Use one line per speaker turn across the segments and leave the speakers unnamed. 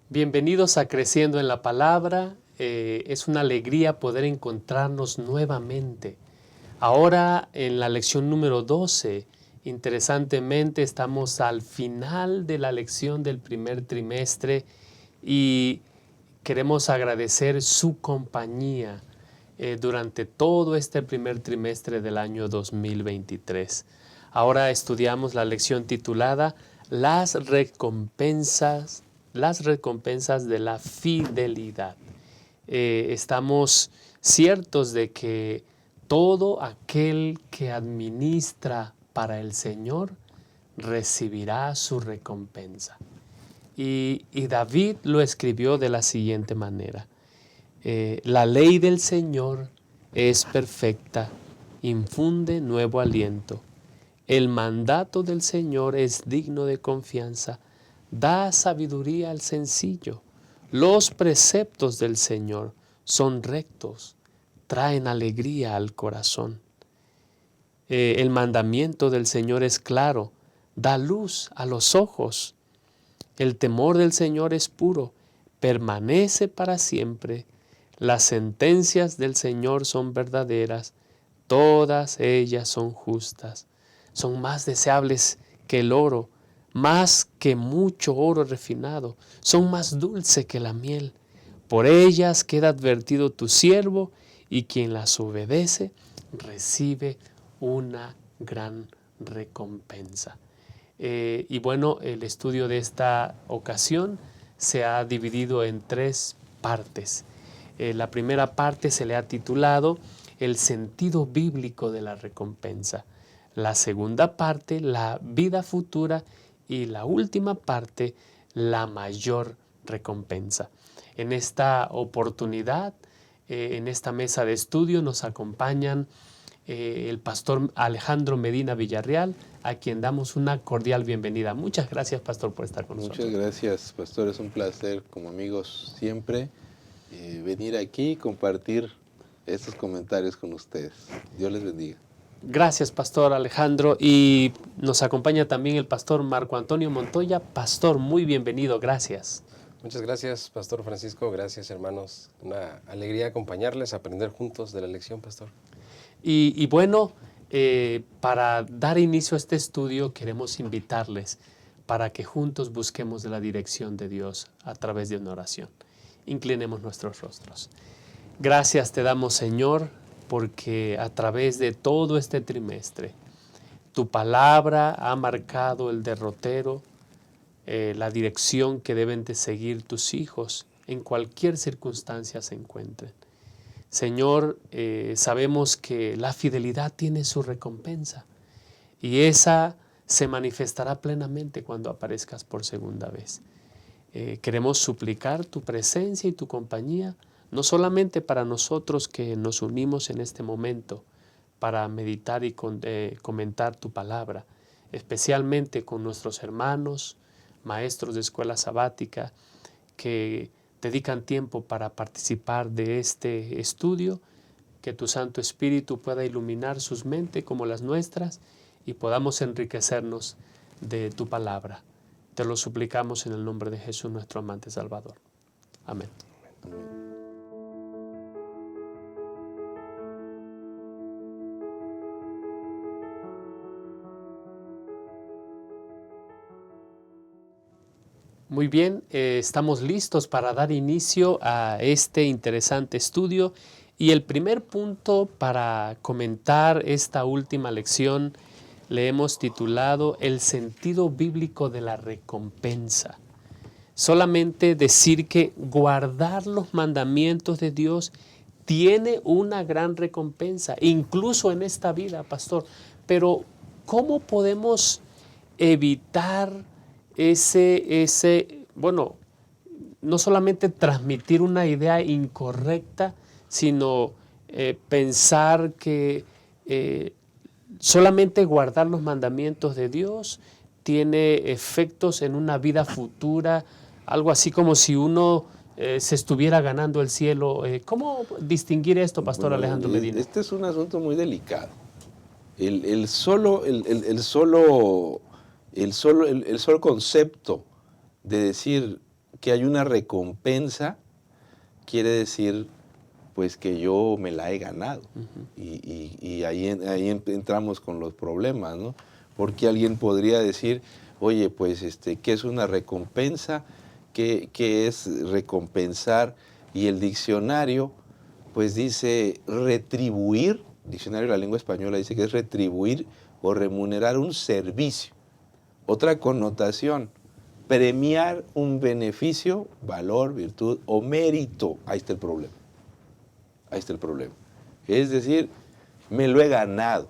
Bienvenidos a Creciendo en la Palabra. Es una alegría poder encontrarnos nuevamente. Ahora en la lección número 12, interesantemente estamos al final de la lección del primer trimestre y queremos agradecer su compañía durante todo este primer trimestre del año 2023. Ahora estudiamos la lección titulada Las recompensas de la fidelidad. Estamos ciertos de que todo aquel que administra para el Señor recibirá su recompensa. Y David lo escribió de la siguiente manera. La ley del Señor es perfecta, infunde nuevo aliento. El mandato del Señor es digno de confianza, da sabiduría al sencillo. Los preceptos del Señor son rectos, traen alegría al corazón. El mandamiento del Señor es claro, da luz a los ojos. El temor del Señor es puro, permanece para siempre. Las sentencias del Señor son verdaderas, todas ellas son justas. Son más deseables que el oro, más que mucho oro refinado. Son más dulce que la miel. Por ellas queda advertido tu siervo, y quien las obedece recibe una gran recompensa. Y bueno, el estudio de esta ocasión se ha dividido en 3 partes. La primera parte se le ha titulado El sentido bíblico de la recompensa. La segunda parte, la vida futura. Y la última parte, la mayor recompensa. En esta oportunidad, en esta mesa de estudio nos acompañan el pastor Alejandro Medina Villarreal, a quien damos una cordial bienvenida. Muchas gracias, pastor, por estar con nosotros.
Muchas gracias, pastor. Es un placer, como amigos siempre, venir aquí y compartir estos comentarios con ustedes. Dios les bendiga.
Gracias, pastor Alejandro. Y nos acompaña también el pastor Marco Antonio Montoya. Pastor, muy bienvenido. Gracias.
Muchas gracias, pastor Francisco. Gracias, hermanos. Una alegría acompañarles, aprender juntos de la lección, pastor.
Y bueno, para dar inicio a este estudio queremos invitarles para que juntos busquemos la dirección de Dios a través de una oración. Inclinemos nuestros rostros. Gracias te damos, Señor, porque a través de todo este trimestre tu palabra ha marcado el derrotero, la dirección que deben de seguir tus hijos en cualquier circunstancia se encuentren. Señor, sabemos que la fidelidad tiene su recompensa y esa se manifestará plenamente cuando aparezcas por segunda vez. Queremos suplicar tu presencia y tu compañía, no solamente para nosotros que nos unimos en este momento para meditar y comentar tu palabra, especialmente con nuestros hermanos, maestros de escuela sabática, que dedican tiempo para participar de este estudio, que tu Santo Espíritu pueda iluminar sus mentes como las nuestras y podamos enriquecernos de tu palabra. Te lo suplicamos en el nombre de Jesús, nuestro amante Salvador. Amén. Muy bien, estamos listos para dar inicio a este interesante estudio y el primer punto para comentar esta última lección le hemos titulado El sentido bíblico de la recompensa. Solamente decir que guardar los mandamientos de Dios tiene una gran recompensa, incluso en esta vida, pastor. Pero ¿cómo podemos evitar bueno, no solamente transmitir una idea incorrecta, sino pensar que solamente guardar los mandamientos de Dios tiene efectos en una vida futura, algo así como si uno se estuviera ganando el cielo? ¿Cómo distinguir esto, pastor Alejandro Medina?
Este es un asunto muy delicado. El solo concepto de decir que hay una recompensa, quiere decir pues que yo me la he ganado. Y ahí entramos con los problemas, ¿no? Porque alguien podría decir, oye, pues, ¿qué es una recompensa? ¿Qué es recompensar? Y el diccionario, pues dice retribuir, el diccionario de la lengua española dice que es retribuir o remunerar un servicio. Otra connotación, premiar un beneficio, valor, virtud o mérito. Ahí está el problema. Ahí está el problema. Es decir, me lo he ganado.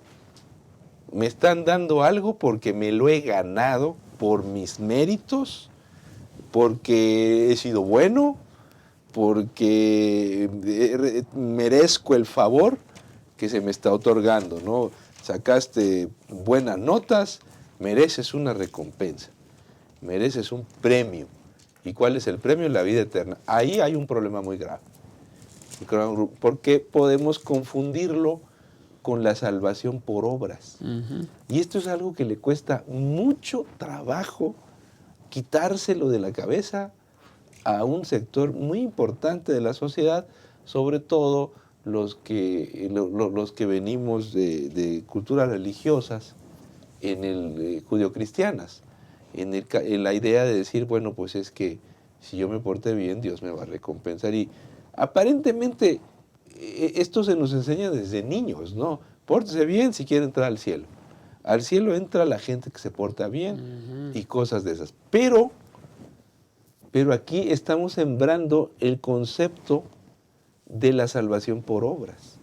Me están dando algo porque me lo he ganado por mis méritos, porque he sido bueno, porque merezco el favor que se me está otorgando, ¿no? Sacaste buenas notas, mereces una recompensa, mereces un premio. ¿Y cuál es el premio? La vida eterna. Ahí hay un problema muy grave, porque podemos confundirlo con la salvación por obras. Y esto es algo que le cuesta mucho trabajo quitárselo de la cabeza a un sector muy importante de la sociedad, sobre todo los que venimos de culturas religiosas en el judio-cristianas, en la idea de decir, bueno, pues es que si yo me porté bien, Dios me va a recompensar. Y aparentemente esto se nos enseña desde niños, ¿no? Pórtese bien si quiere entrar al cielo. Al cielo entra la gente que se porta bien y cosas de esas. Pero aquí estamos sembrando el concepto de la salvación por obras.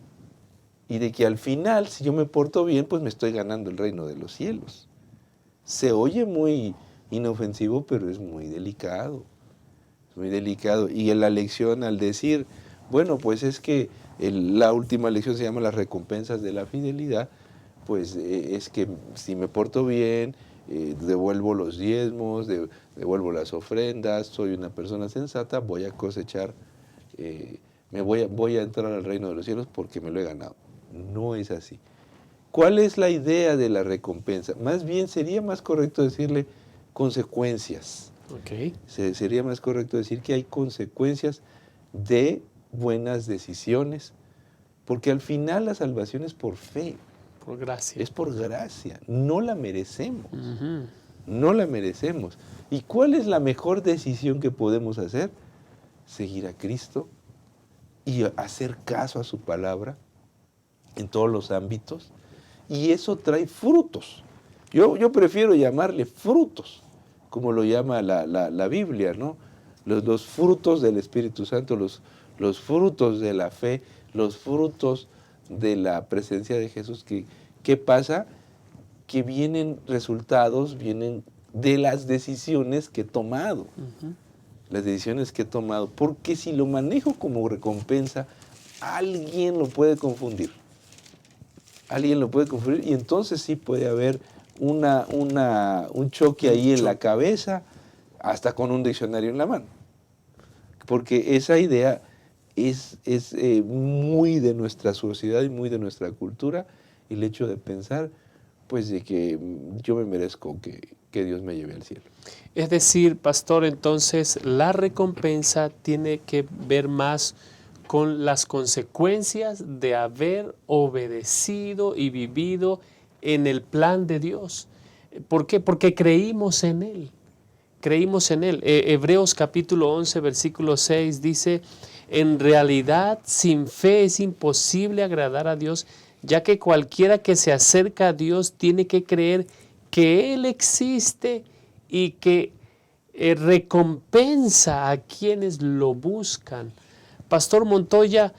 Y de que al final, si yo me porto bien, pues me estoy ganando el reino de los cielos. Se oye muy inofensivo, pero es muy delicado. Es muy delicado. Y en la lección, al decir, bueno, pues es que la última lección se llama las recompensas de la fidelidad, pues es que si me porto bien, devuelvo los diezmos, devuelvo las ofrendas, soy una persona sensata, voy a cosechar, voy a entrar al reino de los cielos porque me lo he ganado. No es así. ¿Cuál es la idea de la recompensa? Más bien sería más correcto decirle consecuencias.
Okay.
Sería más correcto decir que hay consecuencias de buenas decisiones, porque al final la salvación es por fe.
Por gracia.
Es por gracia, no la merecemos. No la merecemos. ¿Y cuál es la mejor decisión que podemos hacer? Seguir a Cristo y hacer caso a su palabra en todos los ámbitos. Y eso trae frutos. Yo prefiero llamarle frutos, como lo llama la Biblia, ¿no? Los frutos del Espíritu Santo, los frutos de la fe, los frutos de la presencia de Jesús. ¿Qué pasa? Que vienen resultados, vienen de las decisiones que he tomado. Las decisiones que he tomado. Porque si lo manejo como recompensa, alguien lo puede confundir. Alguien lo puede confundir y entonces sí puede haber un choque ahí en la cabeza, hasta con un diccionario en la mano. Porque esa idea es muy de nuestra sociedad y muy de nuestra cultura, el hecho de pensar pues de que yo me merezco que Dios me lleve al cielo.
Es decir, pastor, entonces la recompensa tiene que ver más con las consecuencias de haber obedecido y vivido en el plan de Dios. ¿Por qué? Porque creímos en Él. Creímos en Él. Hebreos capítulo 11, versículo 6 dice, en realidad sin fe es imposible agradar a Dios, ya que cualquiera que se acerca a Dios tiene que creer que Él existe y que recompensa a quienes lo buscan. Pastor Montoya,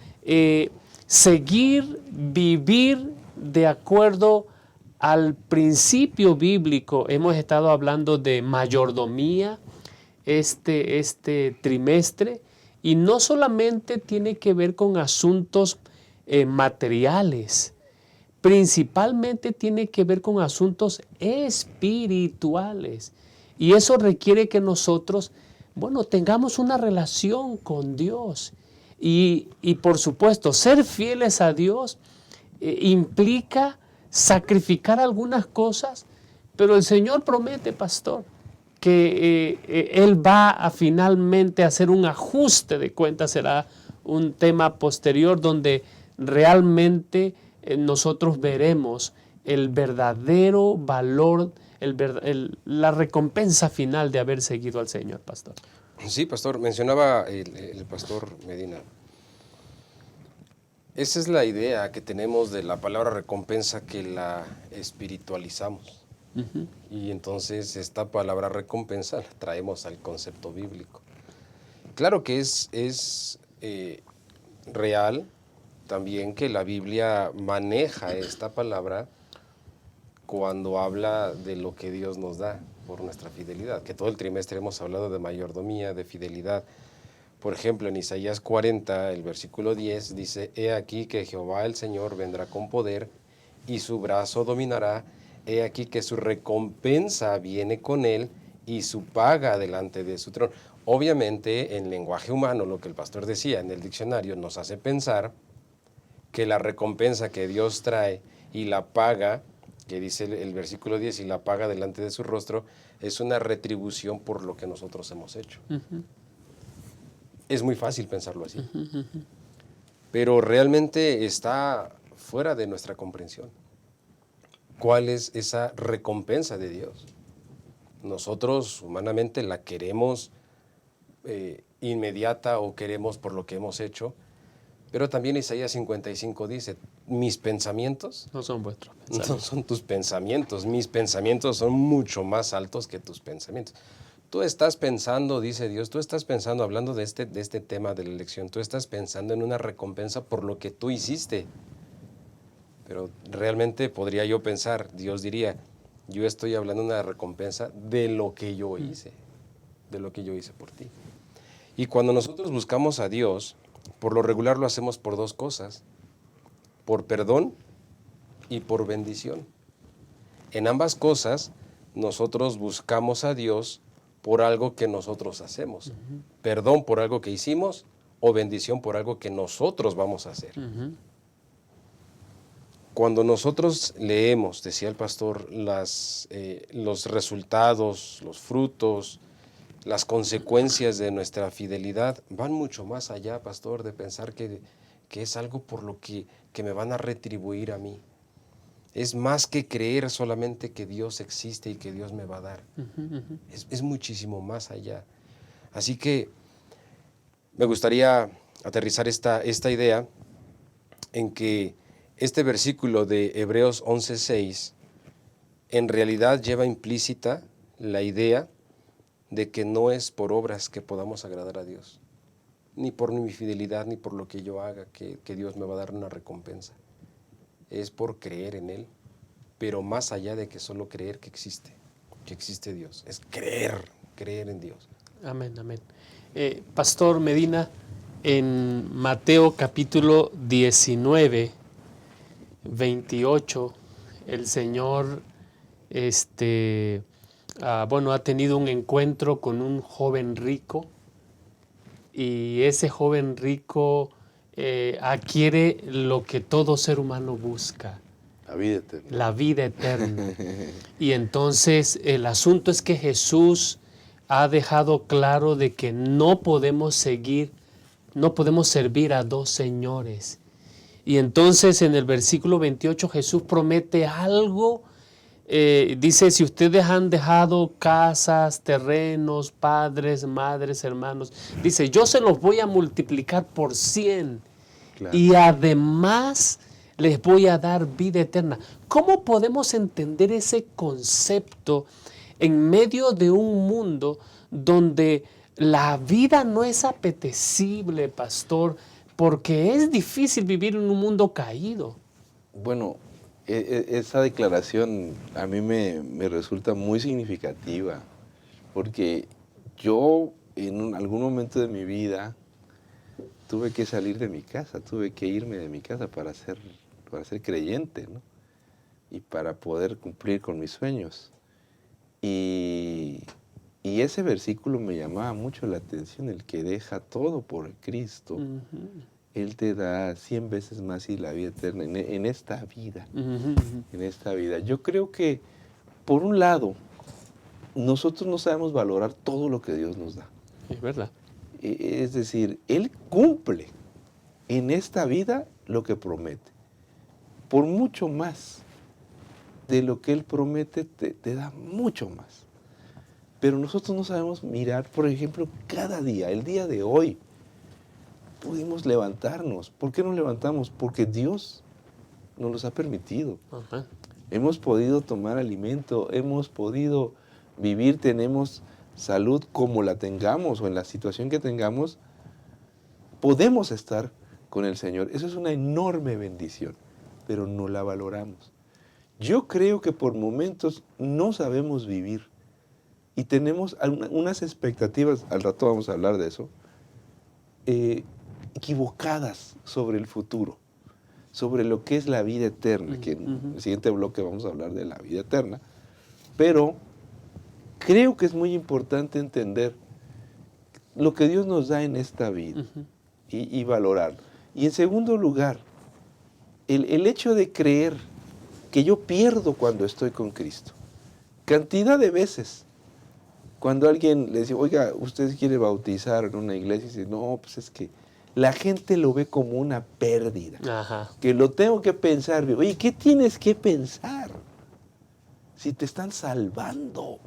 vivir de acuerdo al principio bíblico, hemos estado hablando de mayordomía este trimestre, y no solamente tiene que ver con asuntos materiales, principalmente tiene que ver con asuntos espirituales. Y eso requiere que nosotros, tengamos una relación con Dios. Y por supuesto, ser fieles a Dios implica sacrificar algunas cosas, pero el Señor promete, pastor, que Él va a finalmente hacer un ajuste de cuentas, será un tema posterior donde realmente nosotros veremos el verdadero valor, la recompensa final de haber seguido al Señor, pastor.
Sí, pastor, mencionaba el pastor Medina. Esa es la idea que tenemos de la palabra recompensa, que la espiritualizamos. Y entonces esta palabra recompensa la traemos al concepto bíblico. Claro que es real también que la Biblia maneja esta palabra cuando habla de lo que Dios nos da por nuestra fidelidad, que todo el trimestre hemos hablado de mayordomía, de fidelidad. Por ejemplo, en Isaías 40, el versículo 10, dice: He aquí que Jehová el Señor vendrá con poder, y su brazo dominará. He aquí que su recompensa viene con él, y su paga delante de su trono. Obviamente, en lenguaje humano, lo que el pastor decía en el diccionario nos hace pensar que la recompensa que Dios trae y la paga, que dice el versículo 10, y la paga delante de su rostro, es una retribución por lo que nosotros hemos hecho. Es muy fácil pensarlo así, pero realmente está fuera de nuestra comprensión. ¿Cuál es esa recompensa de Dios? Nosotros humanamente la queremos inmediata, o queremos por lo que hemos hecho, pero también Isaías 55 dice: mis pensamientos
No son vuestros
no
pensamientos.
son tus pensamientos, mis pensamientos son mucho más altos que tus pensamientos. Tú estás pensando, dice Dios, tú estás pensando, hablando de este tema de la elección, tú estás pensando en una recompensa por lo que tú hiciste. Pero realmente podría yo pensar, Dios diría: yo estoy hablando de una recompensa de lo que yo hice, de lo que yo hice por ti. Y cuando nosotros buscamos a Dios, por lo regular lo hacemos por dos cosas: por perdón y por bendición. En ambas cosas, nosotros buscamos a Dios por algo que nosotros hacemos. Perdón por algo que hicimos, o bendición por algo que nosotros vamos a hacer. Cuando nosotros leemos, decía el pastor, los resultados, los frutos, las consecuencias de nuestra fidelidad, van mucho más allá, pastor, de pensar que es algo por lo que me van a retribuir a mí. Es más que creer solamente que Dios existe y que Dios me va a dar. Es muchísimo más allá. Así que me gustaría aterrizar esta idea en que este versículo de Hebreos 11:6 en realidad lleva implícita la idea de que no es por obras que podamos agradar a Dios, ni por mi fidelidad, ni por lo que yo haga, que Dios me va a dar una recompensa. Es por creer en Él, pero más allá de que solo creer que existe Dios, es creer en Dios.
Amén, amén. Pastor Medina, en Mateo capítulo 19, 28, el Señor ha tenido un encuentro con un joven rico, y ese joven rico adquiere lo que todo ser humano busca:
La vida eterna.
la vida eterna. Y entonces el asunto es que Jesús ha dejado claro de que no podemos servir a dos señores. Y entonces en el versículo 28 Jesús promete algo. Dice: si ustedes han dejado casas, terrenos, padres, madres, hermanos, dice, yo se los voy a multiplicar por 100. Claro. Y además les voy a dar vida eterna. ¿Cómo podemos entender ese concepto en medio de un mundo donde la vida no es apetecible, pastor? Porque es difícil vivir en un mundo caído.
Bueno, esa declaración a mí me resulta muy significativa, porque yo en algún momento de mi vida tuve que salir de mi casa, tuve que irme de mi casa para ser creyente, ¿no? Y para poder cumplir con mis sueños. Y ese versículo me llamaba mucho la atención: el que deja todo por Cristo, Él te da 100 veces más y la vida eterna en esta vida. En esta vida. Yo creo que, por un lado, nosotros no sabemos valorar todo lo que Dios nos da.
Es verdad.
Es decir, Él cumple en esta vida lo que promete. Por mucho más de lo que Él promete, te da mucho más. Pero nosotros no sabemos mirar, por ejemplo, cada día, el día de hoy, pudimos levantarnos. ¿Por qué nos levantamos? Porque Dios nos los ha permitido.
Ajá.
Hemos podido tomar alimento, hemos podido vivir, tenemos salud como la tengamos o en la situación que tengamos, podemos estar con el Señor. Eso es una enorme bendición, pero no la valoramos. Yo creo que por momentos no sabemos vivir y tenemos unas expectativas, al rato vamos a hablar de eso, equivocadas sobre el futuro, sobre lo que es la vida eterna, que en el siguiente bloque vamos a hablar de la vida eterna, pero creo que es muy importante entender lo que Dios nos da en esta vida y valorarlo. Y en segundo lugar, el hecho de creer que yo pierdo cuando estoy con Cristo. Cantidad de veces, cuando alguien le dice, oiga, usted quiere bautizar en una iglesia, y dice, no, pues es que la gente lo ve como una pérdida,
Ajá.
que lo tengo que pensar. Oye, ¿qué tienes que pensar si te están salvando?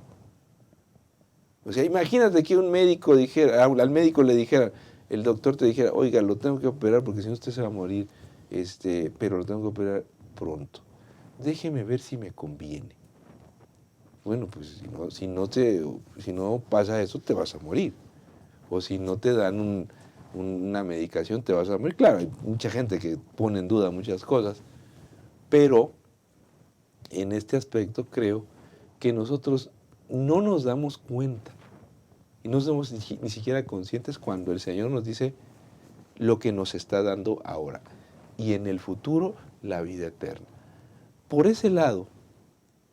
O sea, imagínate que un médico dijera, al médico le dijera, el doctor te dijera, oiga, lo tengo que operar porque si no usted se va a morir, pero lo tengo que operar pronto. Déjeme ver si me conviene. Bueno, pues si no pasa eso, te vas a morir. O si no te dan una medicación, te vas a morir. Claro, hay mucha gente que pone en duda muchas cosas, pero en este aspecto creo que nosotros no nos damos cuenta y no somos ni siquiera conscientes cuando el Señor nos dice lo que nos está dando ahora y en el futuro la vida eterna. Por ese lado,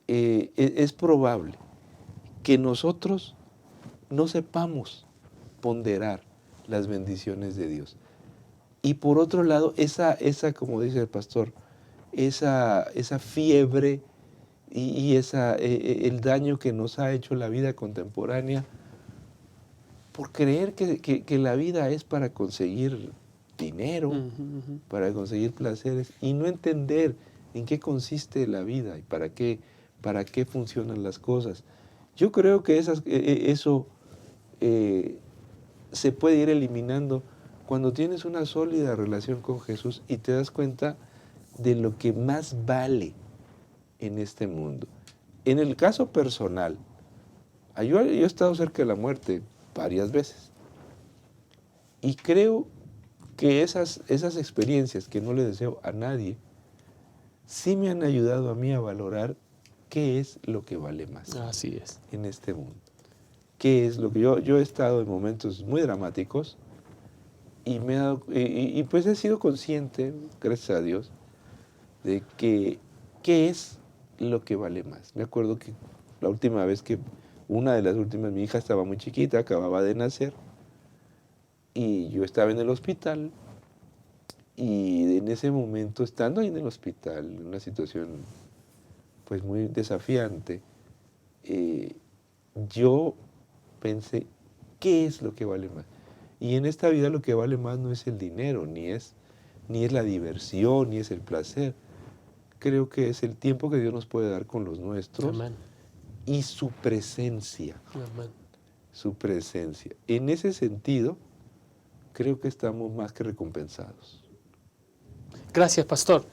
es probable que nosotros no sepamos ponderar las bendiciones de Dios. Y por otro lado, esa como dice el pastor, esa fiebre y el daño que nos ha hecho la vida contemporánea por creer que la vida es para conseguir dinero, para conseguir placeres y no entender en qué consiste la vida y para qué funcionan las cosas. Yo creo que eso se puede ir eliminando cuando tienes una sólida relación con Jesús y te das cuenta de lo que más vale en este mundo. En el caso personal, yo he estado cerca de la muerte varias veces y creo que esas experiencias que no le deseo a nadie sí me han ayudado a mí a valorar qué es lo que vale más.
Así es.
En este mundo. ¿Qué es lo que yo he estado en momentos muy dramáticos y pues he sido consciente, gracias a Dios, de que qué es lo que vale más. Me acuerdo que una de las últimas, mi hija estaba muy chiquita, acababa de nacer y yo estaba en el hospital y en ese momento, estando ahí en el hospital, en una situación pues muy desafiante, yo pensé, ¿qué es lo que vale más? Y en esta vida lo que vale más no es el dinero, ni es la diversión, ni es el placer. Creo que es el tiempo que Dios nos puede dar con los nuestros.
Amén.
Y su presencia.
Amén.
Su presencia. En ese sentido, creo que estamos más que recompensados.
Gracias, pastor.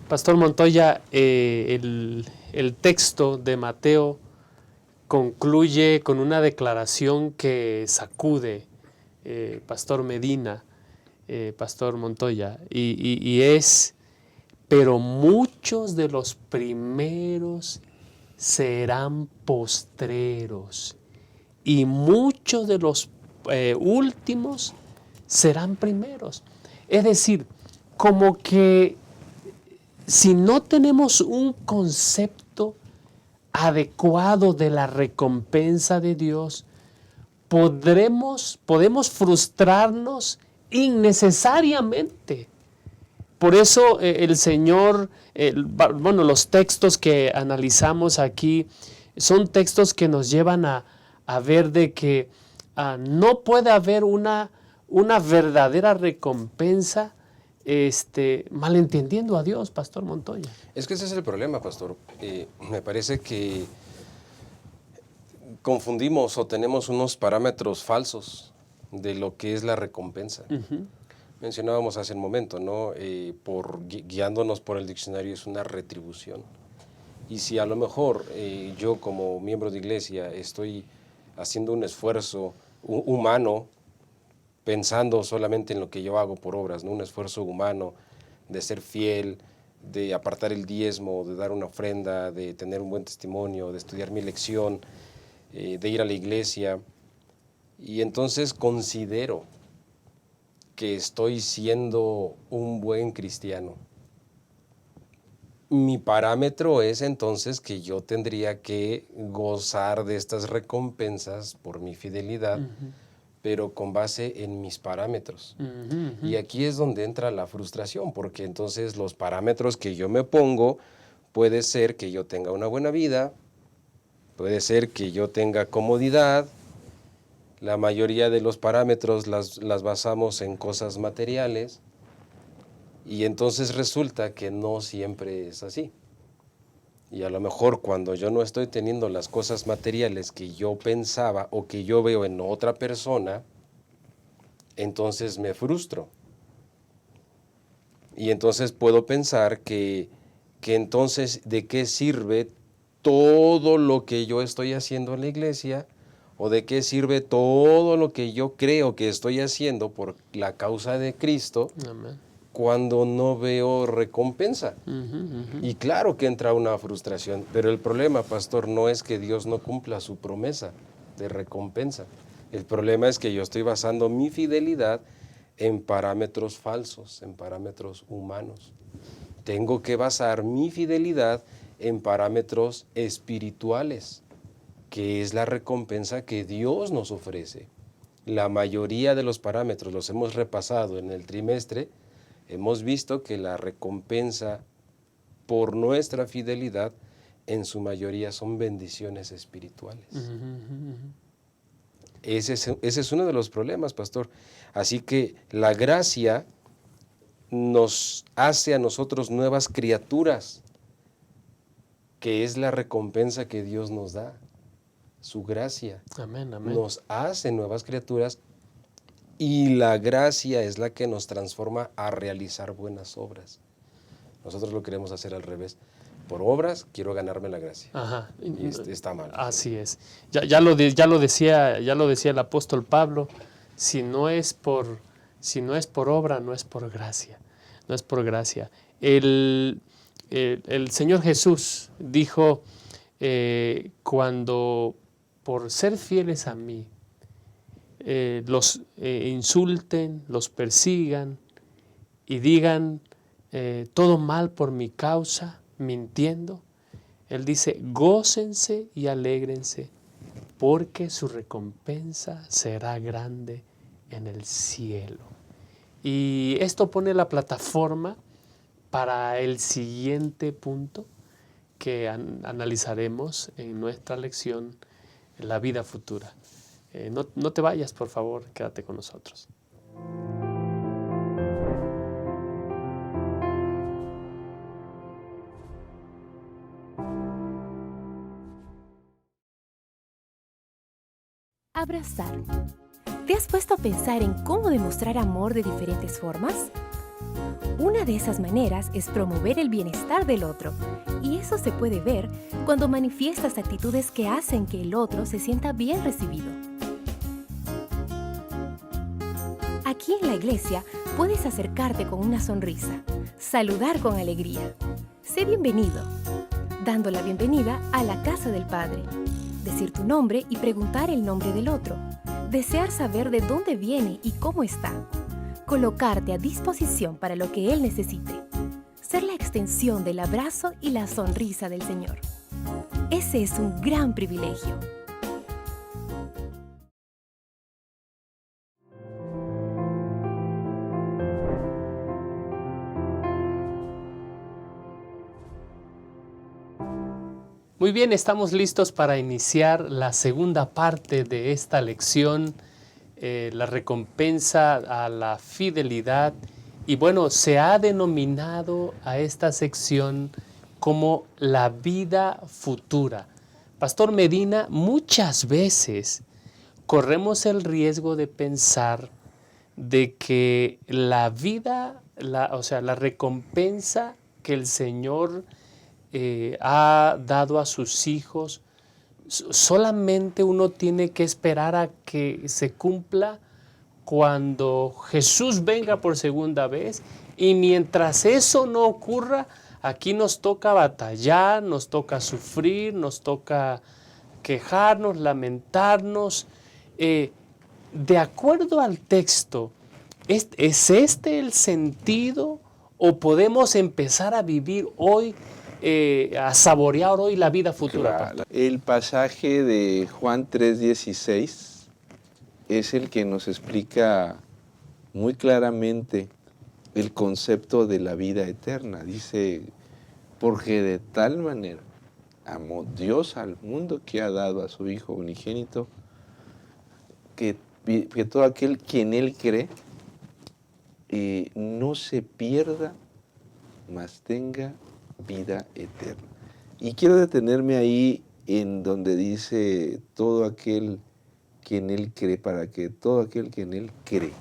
Pastor Montoya, el texto de Mateo concluye con una declaración que sacude, Pastor Medina, Pastor Montoya, y es, pero muchos de los primeros serán postreros, y muchos de los últimos serán primeros. Es decir, como que si no tenemos un concepto adecuado de la recompensa de Dios, podemos frustrarnos innecesariamente. Por eso el Señor, los textos que analizamos aquí son textos que nos llevan a ver de que no puede haber una verdadera recompensa malentendiendo a Dios, Pastor Montoya.
Es que ese es el problema, pastor. Me parece que confundimos o tenemos unos parámetros falsos de lo que es la recompensa. Mencionábamos hace un momento, ¿no? Guiándonos por el diccionario, es una retribución. Y si a lo mejor yo como miembro de iglesia estoy haciendo un esfuerzo humano, pensando solamente en lo que yo hago por obras, ¿no? Un esfuerzo humano de ser fiel, de apartar el diezmo, de dar una ofrenda, de tener un buen testimonio, de estudiar mi lección, de ir a la iglesia. Y entonces considero que estoy siendo un buen cristiano. Mi parámetro es entonces que yo tendría que gozar de estas recompensas por mi fidelidad, pero con base en mis parámetros. Y aquí es donde entra la frustración, porque entonces los parámetros que yo me pongo, puede ser que yo tenga una buena vida, puede ser que yo tenga comodidad. La mayoría de los parámetros las basamos en cosas materiales, y entonces resulta que no siempre es así. Y a lo mejor cuando yo no estoy teniendo las cosas materiales que yo pensaba o que yo veo en otra persona, entonces me frustro. Y entonces puedo pensar que entonces ¿de qué sirve todo lo que yo estoy haciendo en la iglesia? ¿O de qué sirve todo lo que yo creo que estoy haciendo por la causa de Cristo?
Amén.
Cuando no veo recompensa? Y claro que entra una frustración, pero el problema, pastor, no es que Dios no cumpla su promesa de recompensa. El problema es que yo estoy basando mi fidelidad en parámetros falsos, en parámetros humanos. Tengo que basar mi fidelidad en parámetros espirituales, que es la recompensa que Dios nos ofrece. La mayoría de los parámetros los hemos repasado en el trimestre. Hemos visto que la recompensa por nuestra fidelidad en su mayoría son bendiciones espirituales. Ese es uno de los problemas, pastor. Así que la gracia nos hace a nosotros nuevas criaturas, que es la recompensa que Dios nos da. Su gracia
Amén, amén.
nos hace nuevas criaturas, y la gracia es la que nos transforma a realizar buenas obras. Nosotros lo queremos hacer al revés. Por obras quiero ganarme la gracia.
Ajá.
Y está mal.
Así es. Ya lo decía el apóstol Pablo, si no es por obra, no es por gracia. No es por gracia. El Señor Jesús dijo, cuando por ser fieles a mí, los insulten, los persigan y digan todo mal por mi causa, mintiendo, Él dice, gócense y alégrense, porque su recompensa será grande en el cielo. Y esto pone la plataforma para el siguiente punto que analizaremos en nuestra lección, en la vida futura. No te vayas, por favor, quédate con nosotros.
Abrazar. ¿Te has puesto a pensar en cómo demostrar amor de diferentes formas? Una de esas maneras es promover el bienestar del otro, y eso se puede ver cuando manifiestas actitudes que hacen que el otro se sienta bien recibido. Aquí en la iglesia puedes acercarte con una sonrisa, saludar con alegría. Sé bienvenido, dando la bienvenida a la casa del Padre. Decir tu nombre y preguntar el nombre del otro. Desear saber de dónde viene y cómo está. Colocarte a disposición para lo que Él necesite. Ser la extensión del abrazo y la sonrisa del Señor. Ese es un gran privilegio.
Muy bien, estamos listos para iniciar la segunda parte de esta lección, la recompensa a la fidelidad. Y bueno, se ha denominado a esta sección como la vida futura. Pastor Medina, muchas veces corremos el riesgo de pensar de que la vida, o sea, la recompensa que el Señor ha dado a sus hijos, solamente uno tiene que esperar a que se cumpla cuando Jesús venga por segunda vez, y mientras eso no ocurra, aquí nos toca batallar, nos toca sufrir, nos toca quejarnos, lamentarnos. De acuerdo al texto, ¿es este el sentido o podemos empezar a vivir hoy, a saborear hoy la vida futura?
Claro. El pasaje de Juan 3:16 es el que nos explica muy claramente el concepto de la vida eterna. Dice, porque de tal manera amó Dios al mundo que ha dado a su Hijo unigénito, que todo aquel quien Él cree no se pierda, mas tenga vida eterna. Y quiero detenerme ahí en donde dice todo aquel que en Él cree, para que todo aquel que en Él cree.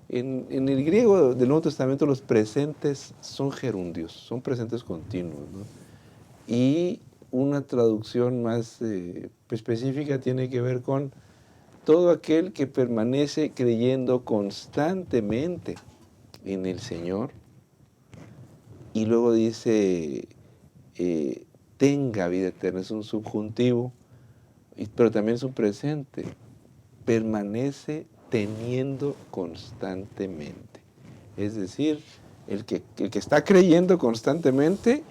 En el griego del Nuevo Testamento los presentes son gerundios, son presentes continuos, ¿no? Y una traducción más específica tiene que ver con todo aquel que permanece creyendo constantemente en el Señor. Y luego dice, tenga vida eterna, es un subjuntivo, pero también es un presente, permanece teniendo constantemente. Es decir, el que está creyendo constantemente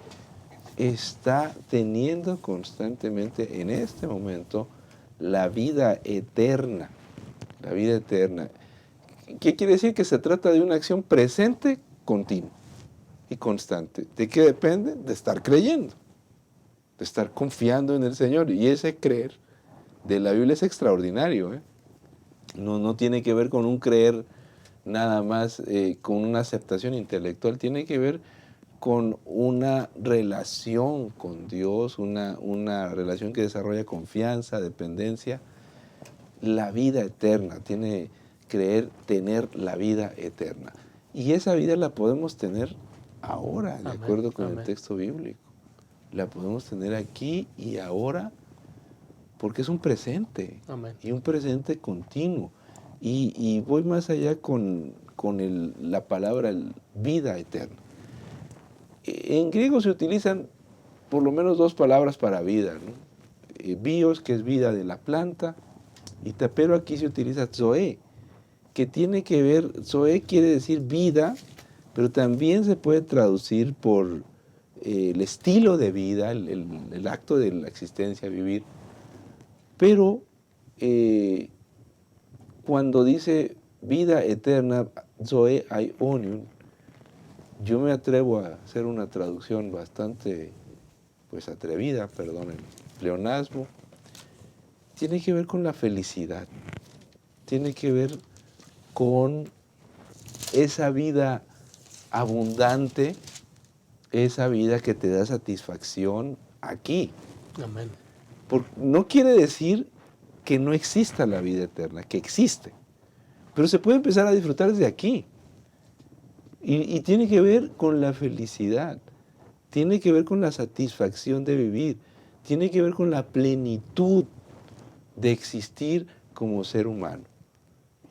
está teniendo constantemente en este momento la vida eterna. La vida eterna. ¿Qué quiere decir? Que se trata de una acción presente, continua y constante. ¿De qué depende? De estar creyendo, de estar confiando en el Señor. Y ese creer de la Biblia es extraordinario, ¿eh? No tiene que ver con un creer nada más, con una aceptación intelectual, tiene que ver con una relación con Dios, una relación que desarrolla confianza, dependencia, la vida eterna, tiene creer, tener la vida eterna. Y esa vida la podemos tener ahora, de acuerdo con el texto bíblico. La podemos tener aquí y ahora, porque es un presente, y un presente continuo. Y voy más allá con la palabra vida eterna. En griego se utilizan por lo menos dos palabras para vida, ¿no? Bios, que es vida de la planta, pero aquí se utiliza zoe, que tiene que ver, zoe quiere decir vida, pero también se puede traducir por el estilo de vida, el acto de la existencia, vivir. Pero cuando dice vida eterna, zoe aionium, yo me atrevo a hacer una traducción bastante atrevida, perdón el pleonasmo. Tiene que ver con la felicidad, tiene que ver con esa vida abundante, esa vida que te da satisfacción aquí.
Amén.
No quiere decir que no exista la vida eterna, que existe, pero se puede empezar a disfrutar desde aquí. Y tiene que ver con la felicidad, tiene que ver con la satisfacción de vivir, tiene que ver con la plenitud de existir como ser humano.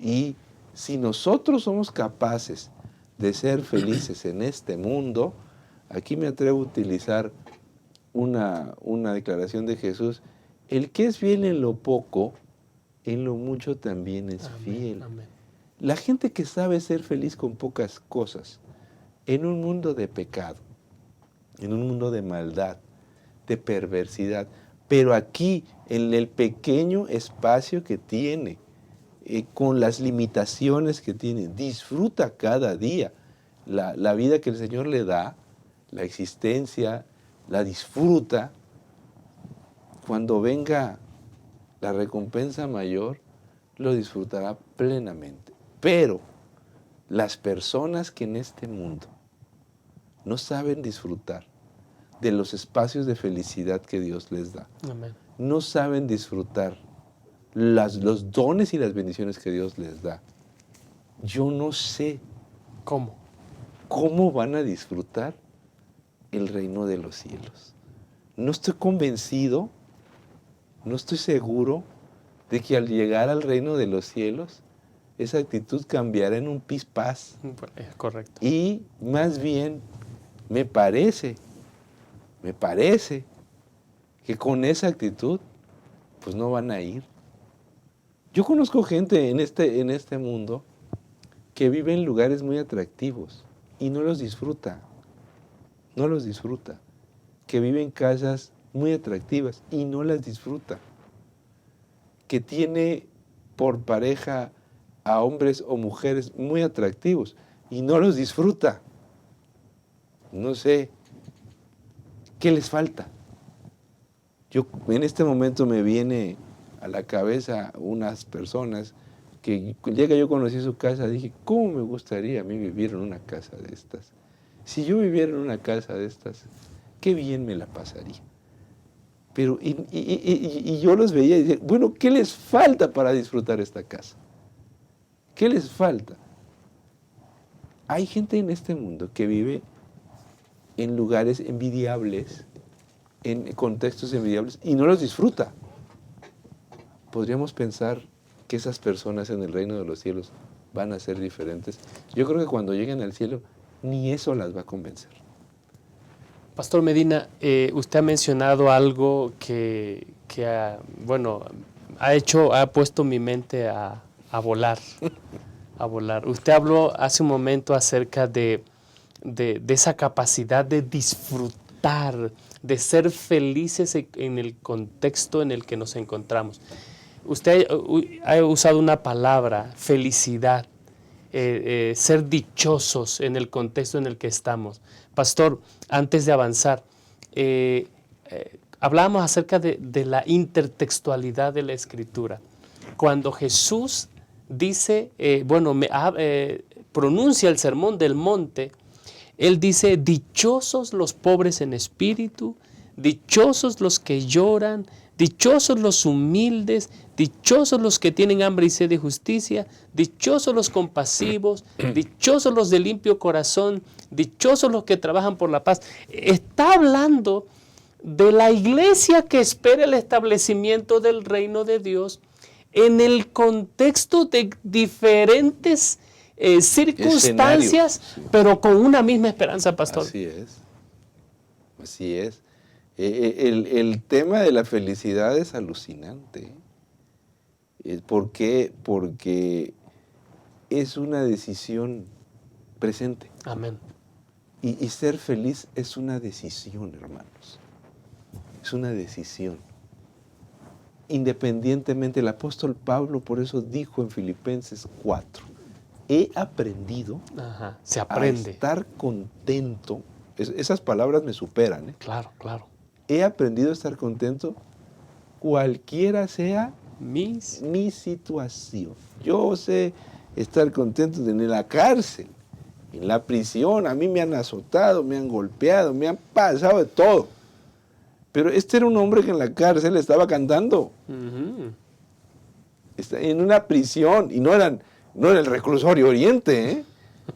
Y si nosotros somos capaces de ser felices en este mundo, aquí me atrevo a utilizar una declaración de Jesús: el que es fiel en lo poco, en lo mucho también es fiel.
Amén.
La gente que sabe ser feliz con pocas cosas, en un mundo de pecado, en un mundo de maldad, de perversidad, pero aquí, en el pequeño espacio que tiene, con las limitaciones que tiene, disfruta cada día la vida que el Señor le da, la existencia, la disfruta, cuando venga la recompensa mayor, lo disfrutará plenamente. Pero las personas que en este mundo no saben disfrutar de los espacios de felicidad que Dios les da,
Amén.
no saben disfrutar los dones y las bendiciones que Dios les da, yo no sé cómo van a disfrutar el reino de los cielos. No estoy convencido, no estoy seguro de que al llegar al reino de los cielos, esa actitud cambiará en un pispás.
Es correcto.
Y más bien, me parece que con esa actitud, pues no van a ir. Yo conozco gente en este mundo que vive en lugares muy atractivos y no los disfruta. No los disfruta. Que vive en casas muy atractivas y no las disfruta. Que tiene por pareja a hombres o mujeres muy atractivos y no los disfruta. No sé, ¿qué les falta? Yo en este momento me viene a la cabeza unas personas que el día que yo conocí su casa dije, ¿cómo me gustaría a mí vivir en una casa de estas? Si yo viviera en una casa de estas, qué bien me la pasaría. Pero, y yo los veía y decía, bueno, ¿qué les falta para disfrutar esta casa? ¿Qué les falta? Hay gente en este mundo que vive en lugares envidiables, en contextos envidiables, y no los disfruta. Podríamos pensar que esas personas en el reino de los cielos van a ser diferentes. Yo creo que cuando lleguen al cielo, ni eso las va a convencer.
Pastor Medina, usted ha mencionado algo que ha puesto mi mente a volar, a volar. Usted habló hace un momento acerca de esa capacidad de disfrutar, de ser felices en el contexto en el que nos encontramos. Usted ha usado una palabra, felicidad, ser dichosos en el contexto en el que estamos. Pastor, antes de avanzar, hablábamos acerca de la intertextualidad de la Escritura. Cuando Jesús dice, pronuncia el sermón del monte, Él dice, dichosos los pobres en espíritu, dichosos los que lloran, dichosos los humildes, dichosos los que tienen hambre y sed de justicia, dichosos los compasivos, dichosos los de limpio corazón, dichosos los que trabajan por la paz. Está hablando de la iglesia que espera el establecimiento del reino de Dios en el contexto de diferentes circunstancias,
sí,
pero con una misma esperanza, pastor.
Así es. Así es. El tema de la felicidad es alucinante. ¿Por qué? Porque es una decisión presente.
Amén.
Y ser feliz es una decisión, hermanos. Es una decisión. Independientemente, el apóstol Pablo por eso dijo en Filipenses 4, he aprendido
Se aprende
a estar contento. Esas palabras me superan.
Claro, claro.
He aprendido a estar contento cualquiera sea mi situación. Yo sé estar contento en la cárcel, en la prisión. A mí me han azotado, me han golpeado, me han pasado de todo. Pero este era un hombre que en la cárcel estaba cantando. En una prisión, y no era el reclusorio Oriente,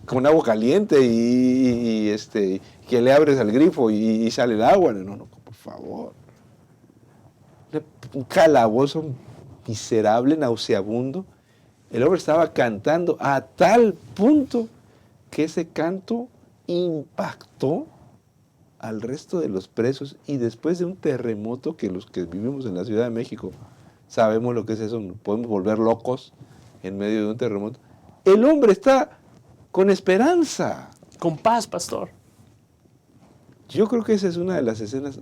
con agua caliente y que le abres al grifo y sale el agua. No, por favor. Un calabozo miserable, nauseabundo. El hombre estaba cantando a tal punto que ese canto impactó al resto de los presos, y después de un terremoto, que los que vivimos en la Ciudad de México sabemos lo que es eso, nos podemos volver locos en medio de un terremoto. El hombre está con esperanza.
Con paz, pastor.
Yo creo que esa es una de las escenas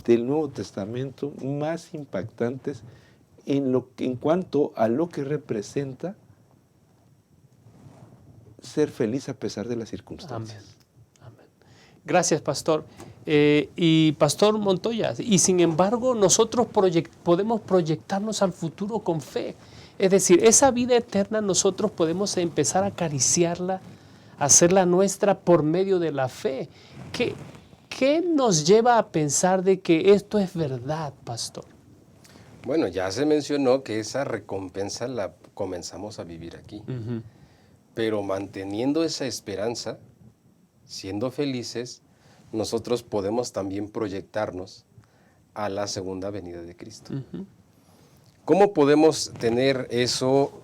del Nuevo Testamento más impactantes en cuanto a lo que representa ser feliz a pesar de las circunstancias.
Amén. Gracias, pastor. Y pastor Montoya, y sin embargo nosotros podemos proyectarnos al futuro con fe. Es decir, esa vida eterna nosotros podemos empezar a acariciarla, hacerla nuestra por medio de la fe. ¿Qué nos lleva a pensar de que esto es verdad, pastor?
Bueno, ya se mencionó que esa recompensa la comenzamos a vivir aquí. Pero manteniendo esa esperanza, siendo felices, nosotros podemos también proyectarnos a la segunda venida de Cristo. ¿Cómo podemos tener eso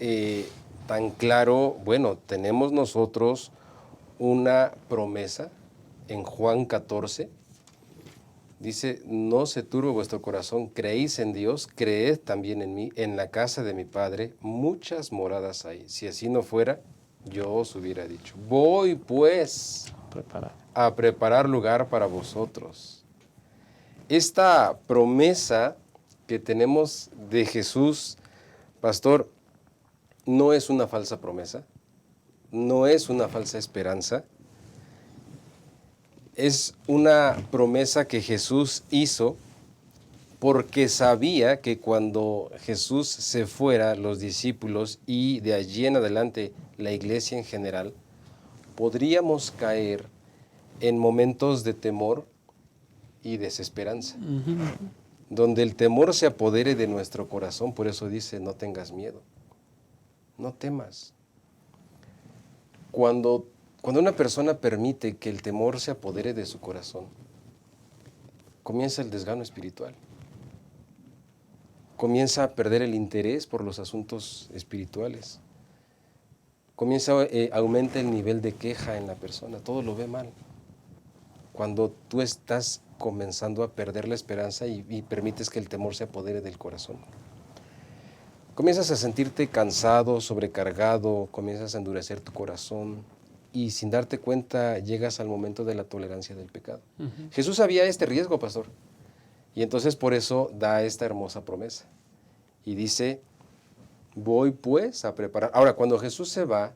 tan claro? Bueno, tenemos nosotros una promesa en Juan 14. Dice, no se turbe vuestro corazón, creéis en Dios, creed también en mí. En la casa de mi Padre muchas moradas hay. Si así no fuera, yo os hubiera dicho, voy pues a preparar lugar para vosotros. Esta promesa que tenemos de Jesús, pastor, no es una falsa promesa, no es una falsa esperanza, es una promesa que Jesús hizo porque sabía que cuando Jesús se fuera, los discípulos y de allí en adelante la iglesia en general, podríamos caer en momentos de temor y desesperanza, donde el temor se apodere de nuestro corazón. Por eso dice, no tengas miedo, no temas. Cuando una persona permite que el temor se apodere de su corazón, comienza el desgano espiritual. Comienza a perder el interés por los asuntos espirituales. Aumenta el nivel de queja en la persona, todo lo ve mal. Cuando tú estás comenzando a perder la esperanza y permites que el temor se apodere del corazón. Comienzas a sentirte cansado, sobrecargado, comienzas a endurecer tu corazón y sin darte cuenta llegas al momento de la tolerancia del pecado. Jesús sabía este riesgo, pastor, y entonces por eso da esta hermosa promesa y dice, voy pues a preparar. Ahora, cuando Jesús se va,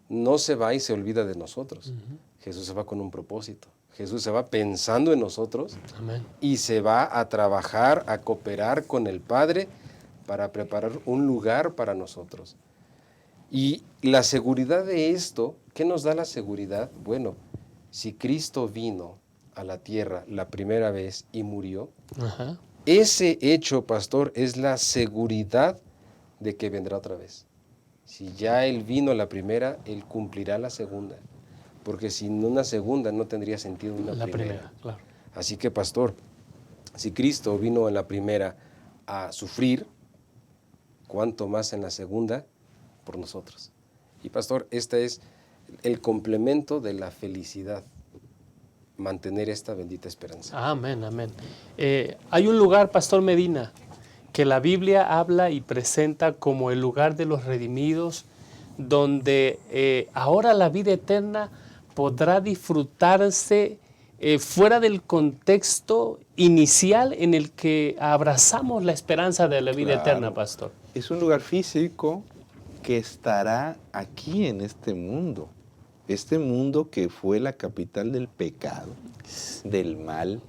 no se va y se olvida de nosotros. Jesús se va con un propósito. Jesús se va pensando en nosotros.
Amén.
Y se va a trabajar, a cooperar con el Padre para preparar un lugar para nosotros. Y la seguridad de esto, ¿qué nos da la seguridad? Bueno, si Cristo vino a la tierra la primera vez y murió, ese hecho, pastor, es la seguridad de que vendrá otra vez. Si ya Él vino la primera, Él cumplirá la segunda. Porque sin una segunda no tendría sentido una primera.
Claro.
Así que, pastor, si Cristo vino en la primera a sufrir, ¿cuánto más en la segunda por nosotros? Y, pastor, este es el complemento de la felicidad, mantener esta bendita esperanza.
Amén, amén. Hay un lugar, pastor Medina, que la Biblia habla y presenta como el lugar de los redimidos, donde ahora la vida eterna podrá disfrutarse fuera del contexto inicial en el que abrazamos la esperanza de la vida eterna, pastor.
Es un lugar físico que estará aquí en este mundo que fue la capital del pecado, del mal,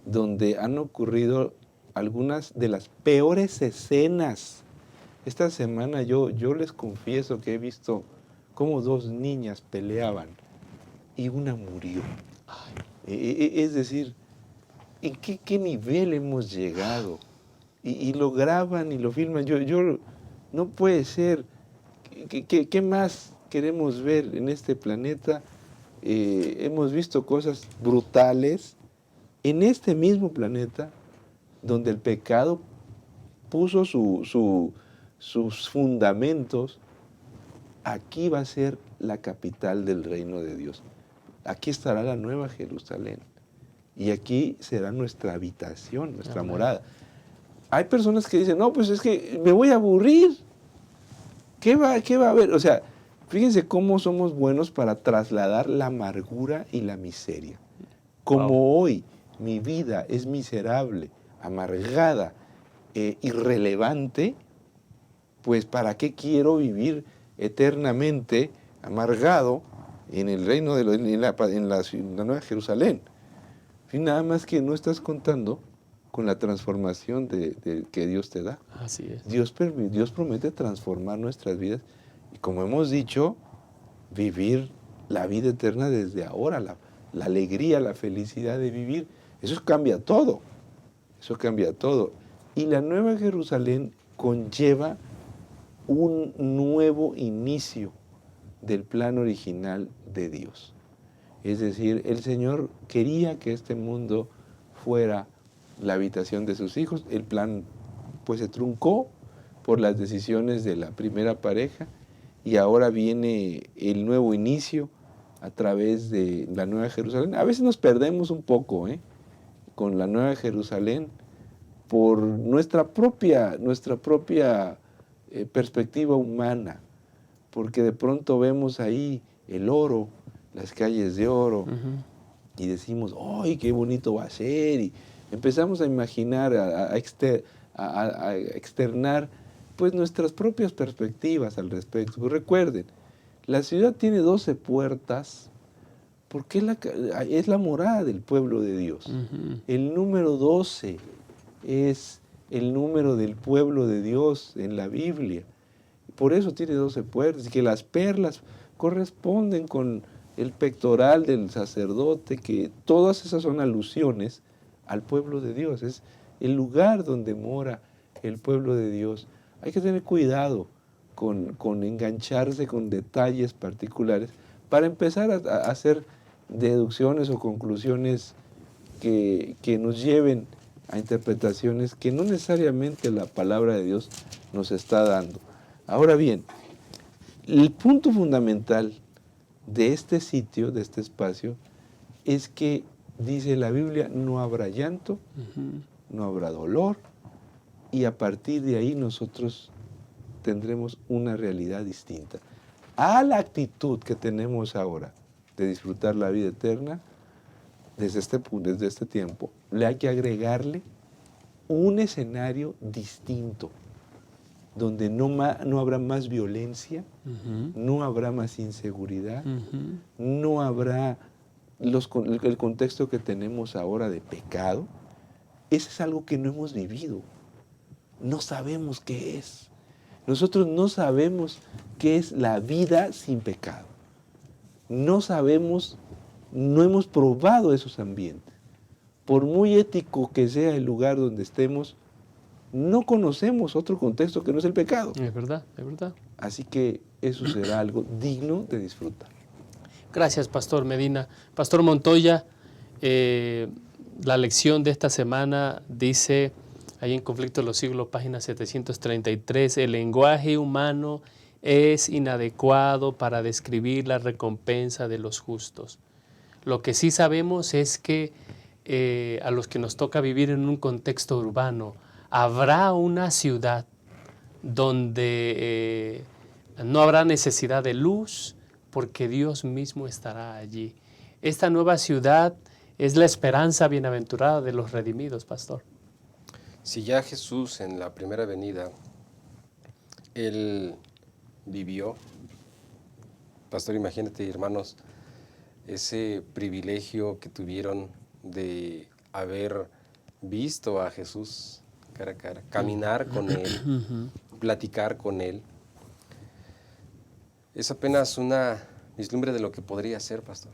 donde han ocurrido algunas de las peores escenas. Esta semana yo les confieso que he visto cómo 2 niñas peleaban y una murió. Es decir, ¿en qué nivel hemos llegado? Y lo graban y lo filman. No puede ser. ¿Qué más queremos ver en este planeta? Hemos visto cosas brutales en este mismo planeta donde el pecado puso sus fundamentos. Aquí va a ser la capital del reino de Dios. Aquí estará la nueva Jerusalén. Y aquí será nuestra habitación, nuestra morada. Hay personas que dicen, no, pues es que me voy a aburrir. ¿Qué va a haber? O sea, fíjense cómo somos buenos para trasladar la amargura y la miseria. Como hoy mi vida es miserable, amargada, irrelevante, pues ¿para qué quiero vivir eternamente amargado en el reino de la Nueva Jerusalén. En fin, nada más que no estás contando con la transformación que Dios te da.
Así es.
Dios promete transformar nuestras vidas y, como hemos dicho, vivir la vida eterna desde ahora, la alegría, la felicidad de vivir. Eso cambia todo. Eso cambia todo. Y la Nueva Jerusalén conlleva un nuevo inicio del plan original de Dios. Es decir, el Señor quería que este mundo fuera la habitación de sus hijos. El plan pues se truncó por las decisiones de la primera pareja y ahora viene el nuevo inicio a través de la Nueva Jerusalén. A veces nos perdemos un poco con la Nueva Jerusalén por nuestra propia perspectiva humana, porque de pronto vemos ahí el oro, las calles de oro, y decimos, ¡ay, qué bonito va a ser! Y empezamos a imaginar, a externar pues nuestras propias perspectivas al respecto. Pues recuerden, la ciudad tiene 12 puertas porque es la morada del pueblo de Dios. El número 12 es el número del pueblo de Dios en la Biblia. Por eso tiene 12 puertas, y que las perlas corresponden con el pectoral del sacerdote, que todas esas son alusiones al pueblo de Dios. Es el lugar donde mora el pueblo de Dios. Hay que tener cuidado con engancharse con detalles particulares para empezar a hacer deducciones o conclusiones que nos lleven a interpretaciones que no necesariamente la palabra de Dios nos está dando. Ahora bien, el punto fundamental de este sitio, de este espacio, es que, dice la Biblia, no habrá llanto, no habrá dolor, y a partir de ahí nosotros tendremos una realidad distinta. A la actitud que tenemos ahora de disfrutar la vida eterna, desde este tiempo, le hay que agregarle un escenario distinto, donde no habrá más violencia, no habrá más inseguridad, no habrá el contexto que tenemos ahora de pecado. Eso es algo que no hemos vivido. No sabemos qué es. Nosotros no sabemos qué es la vida sin pecado. No sabemos, no hemos probado esos ambientes. Por muy ético que sea el lugar donde estemos, no conocemos otro contexto que no es el pecado.
Es verdad, es verdad.
Así que eso será algo digno de disfrutar.
Gracias, Pastor Medina. Pastor Montoya, la lección de esta semana dice, ahí en Conflicto de los Siglos, página 733, el lenguaje humano es inadecuado para describir la recompensa de los justos. Lo que sí sabemos es que a los que nos toca vivir en un contexto urbano, habrá una ciudad donde no habrá necesidad de luz porque Dios mismo estará allí. Esta nueva ciudad es la esperanza bienaventurada de los redimidos, Pastor.
Si ya Jesús en la primera venida, Él vivió, Pastor, imagínate, hermanos, ese privilegio que tuvieron de haber visto a Jesús cara a cara, caminar con Él, platicar con Él. Es apenas una vislumbre de lo que podría ser, Pastor.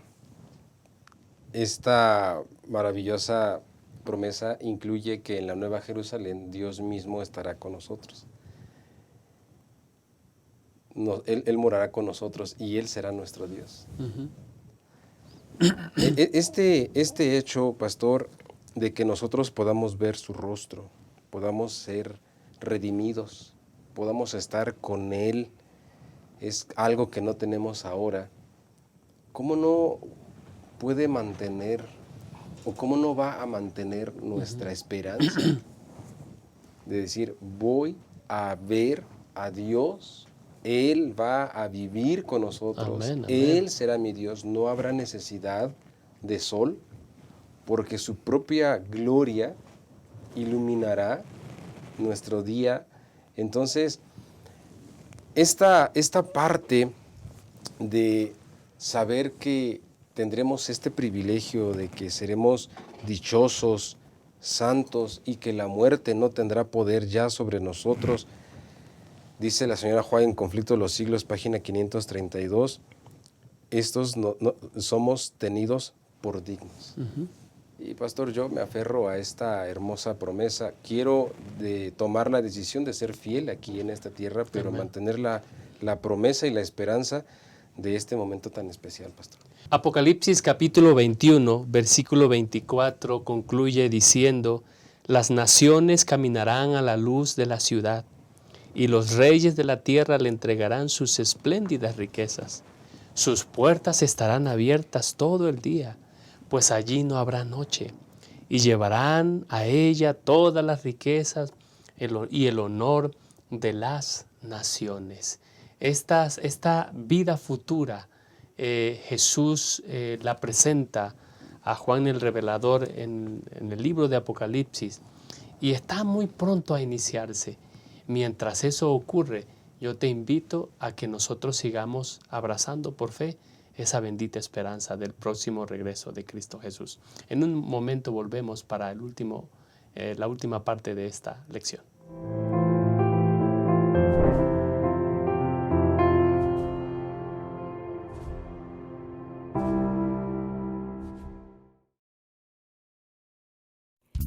Esta maravillosa promesa incluye que en la Nueva Jerusalén Dios mismo estará con nosotros. Él morará con nosotros y Él será nuestro Dios. Este hecho, Pastor, de que nosotros podamos ver su rostro, podamos ser redimidos, podamos estar con Él, es algo que no tenemos ahora. ¿Cómo no puede mantener o cómo no va a mantener nuestra esperanza de decir, voy a ver a Dios, Él va a vivir con nosotros,
Amén, amén.
Él será mi Dios, no habrá necesidad de sol, porque su propia gloria iluminará nuestro día? Entonces, esta parte de saber que tendremos este privilegio de que seremos dichosos, santos y que la muerte no tendrá poder ya sobre nosotros. Dice la señora Juárez en Conflicto de los Siglos, página 532, estos somos tenidos por dignos. Y pastor, yo me aferro a esta hermosa promesa. Quiero tomar la decisión de ser fiel aquí en esta tierra, pero mantener la promesa y la esperanza de este momento tan especial, pastor.
Apocalipsis capítulo 21, versículo 24 concluye diciendo: las naciones caminarán a la luz de la ciudad, y los reyes de la tierra le entregarán sus espléndidas riquezas. Sus puertas estarán abiertas todo el día, pues allí no habrá noche, y llevarán a ella todas las riquezas y el honor de las naciones. Esta vida futura, Jesús la presenta a Juan el Revelador en el libro de Apocalipsis, y está muy pronto a iniciarse. Mientras eso ocurre, yo te invito a que nosotros sigamos abrazando por fe esa bendita esperanza del próximo regreso de Cristo Jesús. En un momento volvemos para la última parte de esta lección.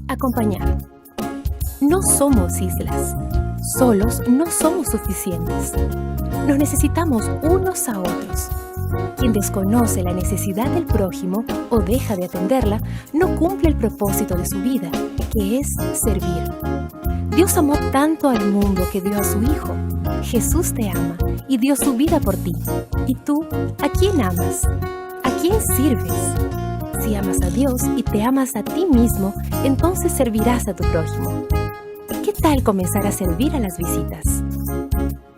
Acompañar. No somos islas. Solos no somos suficientes. Nos necesitamos unos a otros. Quien desconoce la necesidad del prójimo o deja de atenderla, no cumple el propósito de su vida, que es servir. Dios amó tanto al mundo que dio a su Hijo. Jesús te ama y dio su vida por ti. ¿Y tú, a quién amas? ¿A quién sirves? Si amas a Dios y te amas a ti mismo, entonces servirás a tu prójimo. ¿Qué tal comenzar a servir a las visitas?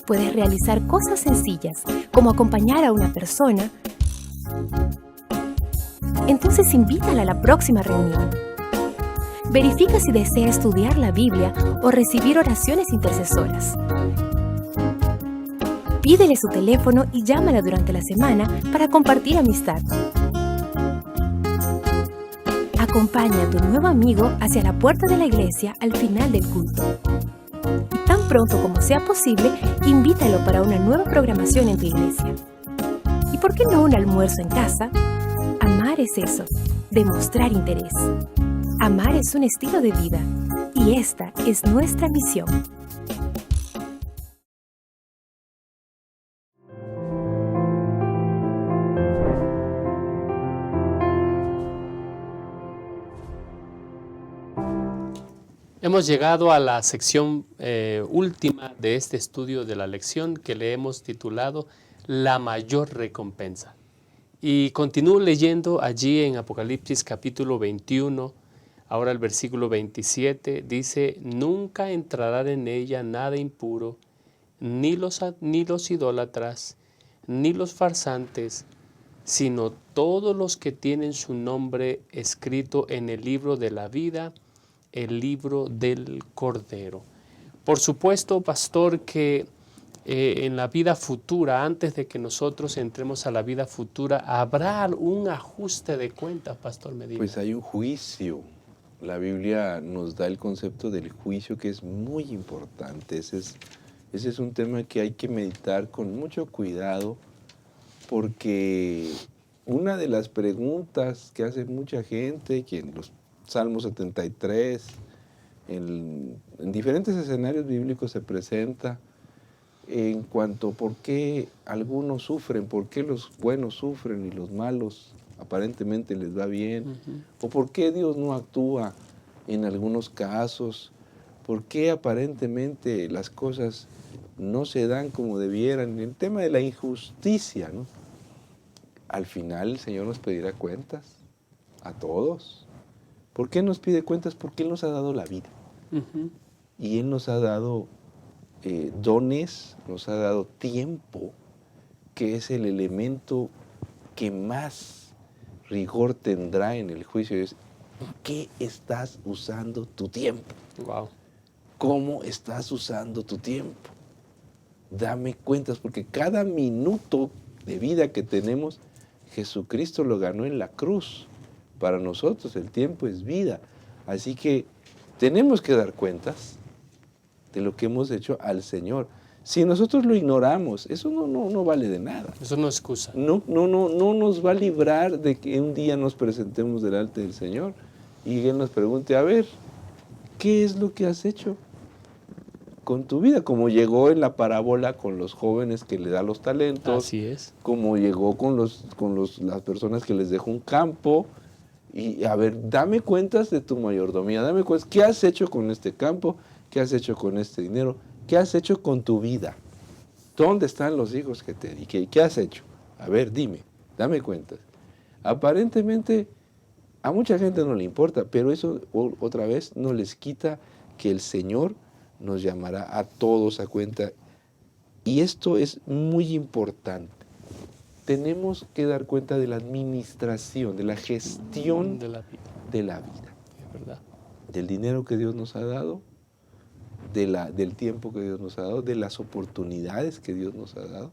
Puedes realizar cosas sencillas, como acompañar a una persona. Entonces invítala a la próxima reunión. Verifica si desea estudiar la Biblia o recibir oraciones intercesoras. Pídele su teléfono y llámala durante la semana para compartir amistad. Acompaña a tu nuevo amigo hacia la puerta de la iglesia al final del culto. Y tan pronto como sea posible, invítalo para una nueva programación en tu iglesia. ¿Y por qué no un almuerzo en casa? Amar es eso, demostrar interés. Amar es un estilo de vida, y esta es nuestra misión.
Hemos llegado a la sección última de este estudio de la lección, que le hemos titulado La mayor recompensa. Y continúo leyendo allí en Apocalipsis capítulo 21, ahora el versículo 27, dice: nunca entrará en ella nada impuro, ni los idólatras, ni los farsantes, sino todos los que tienen su nombre escrito en el libro de la vida, el libro del Cordero. Por supuesto, pastor, que en la vida futura, antes de que nosotros entremos a la vida futura, ¿habrá un ajuste de cuentas, pastor Medina?
Pues hay un juicio. La Biblia nos da el concepto del juicio, que es muy importante. Ese es un tema que hay que meditar con mucho cuidado, porque una de las preguntas que hace mucha gente, que en los Salmo 73, en diferentes escenarios bíblicos se presenta en cuanto a por qué algunos sufren, por qué los buenos sufren y los malos aparentemente les va bien, o por qué Dios no actúa en algunos casos, por qué aparentemente las cosas no se dan como debieran. El tema de la injusticia, ¿no? Al final el Señor nos pedirá cuentas a todos. ¿Por qué nos pide cuentas? Porque Él nos ha dado la vida. Y Él nos ha dado dones, nos ha dado tiempo, que es el elemento que más rigor tendrá en el juicio. Es, ¿en qué estás usando tu tiempo?
Wow.
¿Cómo estás usando tu tiempo? Dame cuentas, porque cada minuto de vida que tenemos Jesucristo lo ganó en la cruz. Para nosotros el tiempo es vida. Así que tenemos que dar cuentas de lo que hemos hecho al Señor. Si nosotros lo ignoramos, eso no vale de nada.
Eso no es excusa.
No nos va a librar de que un día nos presentemos delante del Señor y Él nos pregunte, a ver, ¿qué es lo que has hecho con tu vida? Como llegó en la parábola con los jóvenes que le da los talentos.
Así es.
Como llegó con las personas que les dejó un campo. Y a ver, dame cuentas de tu mayordomía, dame cuentas, ¿qué has hecho con este campo? ¿Qué has hecho con este dinero? ¿Qué has hecho con tu vida? ¿Dónde están los hijos que te di? ¿Qué has hecho? A ver, dime, dame cuentas. Aparentemente a mucha gente no le importa, pero eso otra vez no les quita que el Señor nos llamará a todos a cuenta. Y esto es muy importante. Tenemos que dar cuenta de la administración, de la gestión
De la vida.
de la vida.
Es verdad.
Del dinero que Dios nos ha dado, del tiempo que Dios nos ha dado, de las oportunidades que Dios nos ha dado.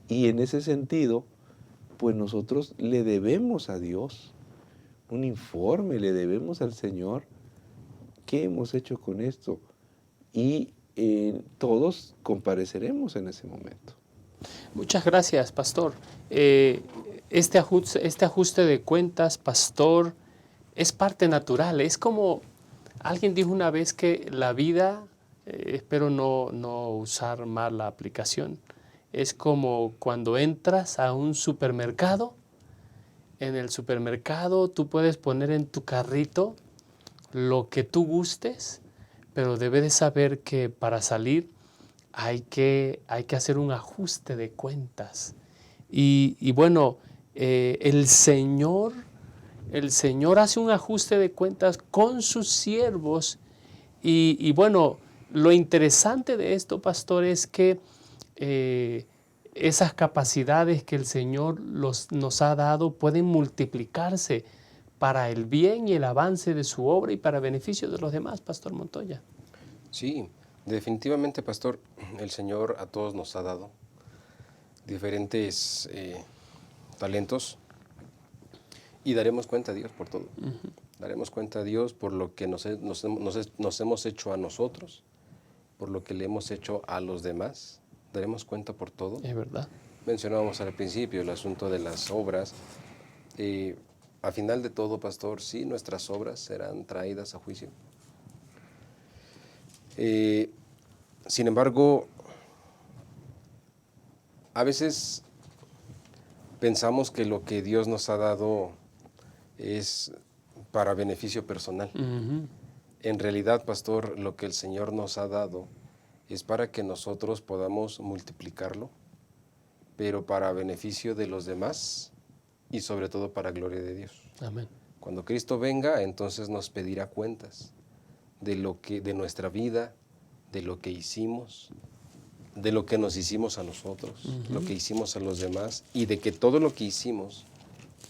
Y en ese sentido, pues nosotros le debemos a Dios un informe, le debemos al Señor qué hemos hecho con esto. Y todos compareceremos en ese momento.
Muchas gracias, pastor. Este ajuste de cuentas, pastor, es parte natural. Es como alguien dijo una vez que la vida, espero no usar mal la aplicación, es como cuando entras a un supermercado. En el supermercado tú puedes poner en tu carrito lo que tú gustes, pero debes de saber que para salir hay que hacer un ajuste de cuentas. Y bueno, el Señor hace un ajuste de cuentas con sus siervos. Y bueno, lo interesante de esto, pastor, es que esas capacidades que el Señor nos ha dado pueden multiplicarse para el bien y el avance de su obra y para beneficio de los demás, pastor Montoya.
Sí, definitivamente, pastor, el Señor a todos nos ha dado diferentes talentos y daremos cuenta a Dios por todo. Daremos cuenta a Dios por lo que nos hemos hecho a nosotros, por lo que le hemos hecho a los demás. Daremos cuenta por todo.
Es verdad.
Mencionábamos al principio el asunto de las obras. A final de todo, pastor, sí, nuestras obras serán traídas a juicio. Sin embargo, a veces pensamos que lo que Dios nos ha dado es para beneficio personal. En realidad, pastor, lo que el Señor nos ha dado es para que nosotros podamos multiplicarlo, pero para beneficio de los demás y sobre todo para gloria de Dios.
Amén.
Cuando Cristo venga, entonces nos pedirá cuentas de nuestra vida, de lo que hicimos, de lo que nos hicimos a nosotros, lo que hicimos a los demás, y de que todo lo que hicimos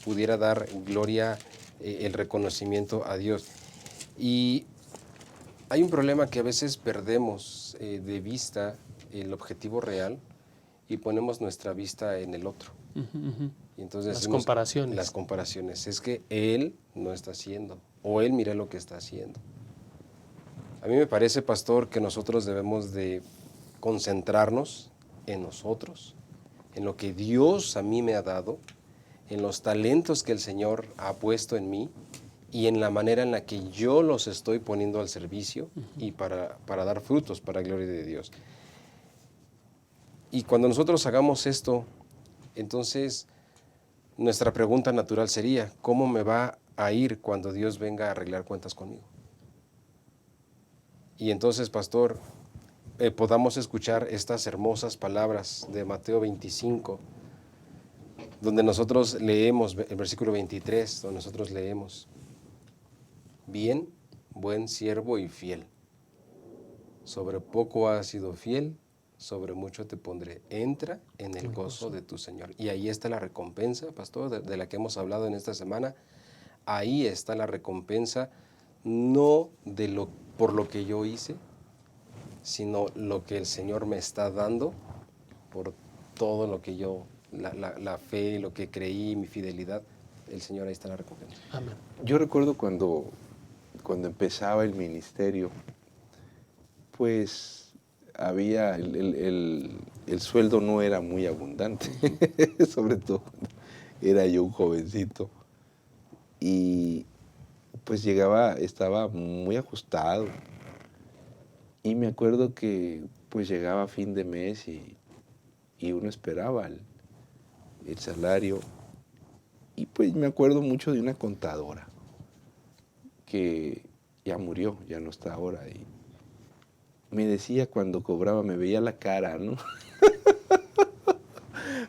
pudiera dar gloria, el reconocimiento a Dios. Y hay un problema que a veces perdemos de vista el objetivo real y ponemos nuestra vista en el otro. Y entonces
Las comparaciones.
Las comparaciones. Es que él no está haciendo, o él mira lo que está haciendo. A mí me parece, pastor, que nosotros debemos de concentrarnos en nosotros, en lo que Dios a mí me ha dado, en los talentos que el Señor ha puesto en mí y en la manera en la que yo los estoy poniendo al servicio y para dar frutos para gloria de Dios. Y cuando nosotros hagamos esto, entonces nuestra pregunta natural sería, ¿cómo me va a ir cuando Dios venga a arreglar cuentas conmigo? Y entonces, pastor, podamos escuchar estas hermosas palabras de Mateo 25, donde nosotros leemos el versículo 23, donde nosotros leemos, bien, buen siervo y fiel, sobre poco has sido fiel, sobre mucho te pondré, entra en el gozo de tu Señor. Y ahí está la recompensa, pastor, de la que hemos hablado en esta semana. Ahí está la recompensa, no por lo que yo hice, sino lo que el Señor me está dando por todo lo que yo la fe, lo que creí, mi fidelidad, el Señor ahí está la recompensa.
Amén.
Yo recuerdo cuando empezaba el ministerio, pues había el sueldo no era muy abundante, sobre todo era yo un jovencito y pues estaba muy ajustado y me acuerdo que pues llegaba fin de mes y uno esperaba el salario y pues me acuerdo mucho de una contadora que ya murió, ya no está ahora y me decía cuando cobraba, me veía la cara, ¿no?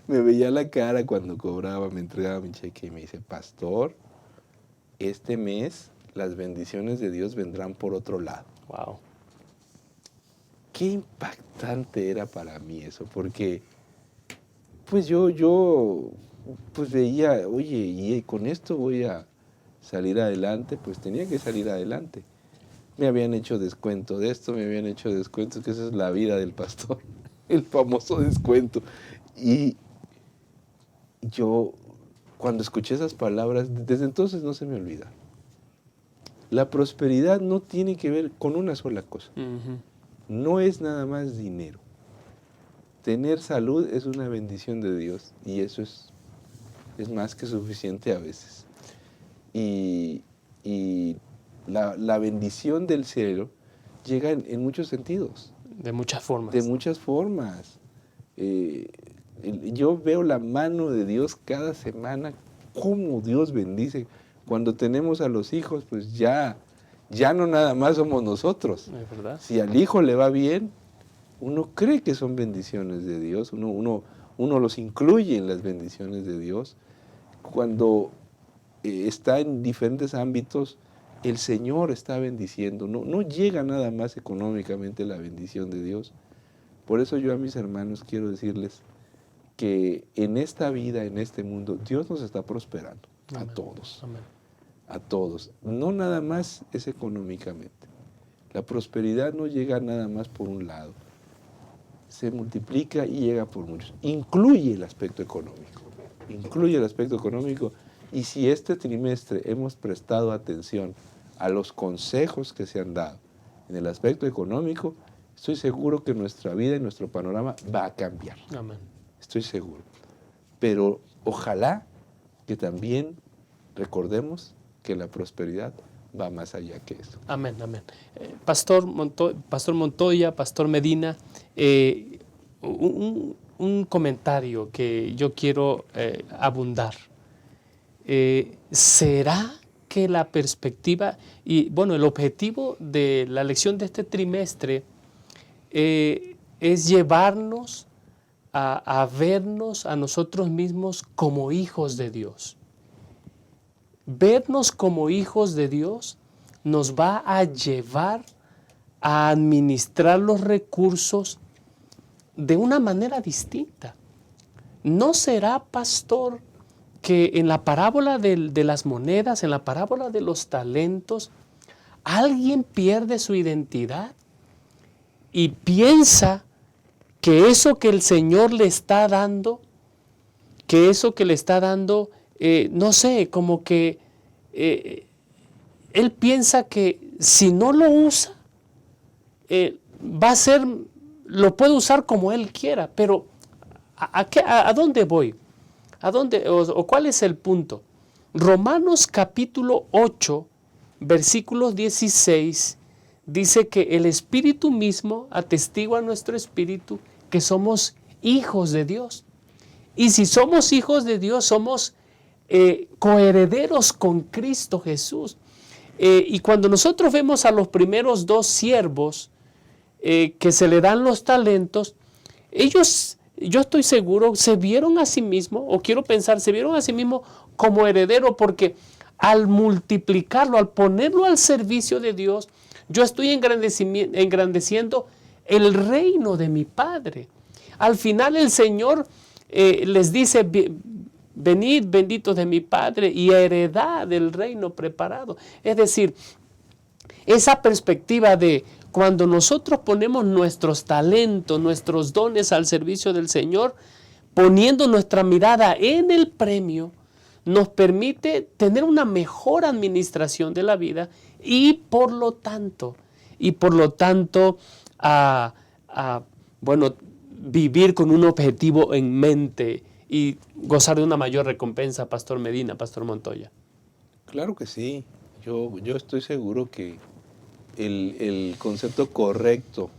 Me veía la cara cuando cobraba, me entregaba mi cheque y me dice, pastor, este mes las bendiciones de Dios vendrán por otro lado.
Wow.
Qué impactante era para mí eso, porque pues yo pues veía, oye, y con esto voy a salir adelante, pues tenía que salir adelante. Me habían hecho descuento de esto, me habían hecho descuento, que esa es la vida del pastor, el famoso descuento. Y yo, cuando escuché esas palabras, desde entonces no se me olvida. La prosperidad no tiene que ver con una sola cosa.
Ujú.
No es nada más dinero. Tener salud es una bendición de Dios y eso es más que suficiente a veces. Y la bendición del cielo llega en muchos sentidos.
De muchas formas.
De muchas formas. Yo veo la mano de Dios cada semana, cómo Dios bendice. Cuando tenemos a los hijos, pues ya no nada más somos nosotros.
Es verdad.
Si al hijo le va bien, uno cree que son bendiciones de Dios, uno los incluye en las bendiciones de Dios. Cuando está en diferentes ámbitos, el Señor está bendiciendo. No llega nada más económicamente la bendición de Dios. Por eso yo a mis hermanos quiero decirles que en esta vida, en este mundo, Dios nos está prosperando.
Amén.
A todos.
Amén.
A todos. No nada más es económicamente. La prosperidad no llega nada más por un lado. Se multiplica y llega por muchos. Incluye el aspecto económico. Incluye el aspecto económico. Y si este trimestre hemos prestado atención a los consejos que se han dado en el aspecto económico, estoy seguro que nuestra vida y nuestro panorama va a cambiar.
Amén.
Estoy seguro. Pero ojalá que también recordemos que la prosperidad va más allá que eso.
Amén, amén. Pastor Montoya, Pastor Medina, un comentario que yo quiero abundar. ¿Será que la perspectiva y bueno, el objetivo de la lección de este trimestre es llevarnos a vernos a nosotros mismos como hijos de Dios? Vernos como hijos de Dios nos va a llevar a administrar los recursos de una manera distinta. ¿No será, pastor, que en la parábola de las monedas, en la parábola de los talentos, alguien pierde su identidad y piensa que eso que el Señor le está dando, no sé, como que él piensa que si no lo usa, lo puede usar como él quiera, pero ¿a dónde voy? ¿A dónde, o cuál es el punto? Romanos capítulo 8, versículo 16, dice que el Espíritu mismo atestigua a nuestro espíritu que somos hijos de Dios. Y si somos hijos de Dios, somos coherederos con Cristo Jesús. Y cuando nosotros vemos a los primeros dos siervos que se le dan los talentos, ellos, yo estoy seguro, se vieron a sí mismos, o quiero pensar, se vieron a sí mismos como heredero, porque al multiplicarlo, al ponerlo al servicio de Dios, yo estoy engrandeciendo el reino de mi Padre. Al final el Señor les dice, venid benditos de mi Padre y heredad del reino preparado. Es decir, esa perspectiva de cuando nosotros ponemos nuestros talentos, nuestros dones al servicio del Señor, poniendo nuestra mirada en el premio, nos permite tener una mejor administración de la vida y por lo tanto, bueno, vivir con un objetivo en mente y gozar de una mayor recompensa, Pastor Medina, Pastor Montoya.
Claro que sí. Yo estoy seguro que el concepto correcto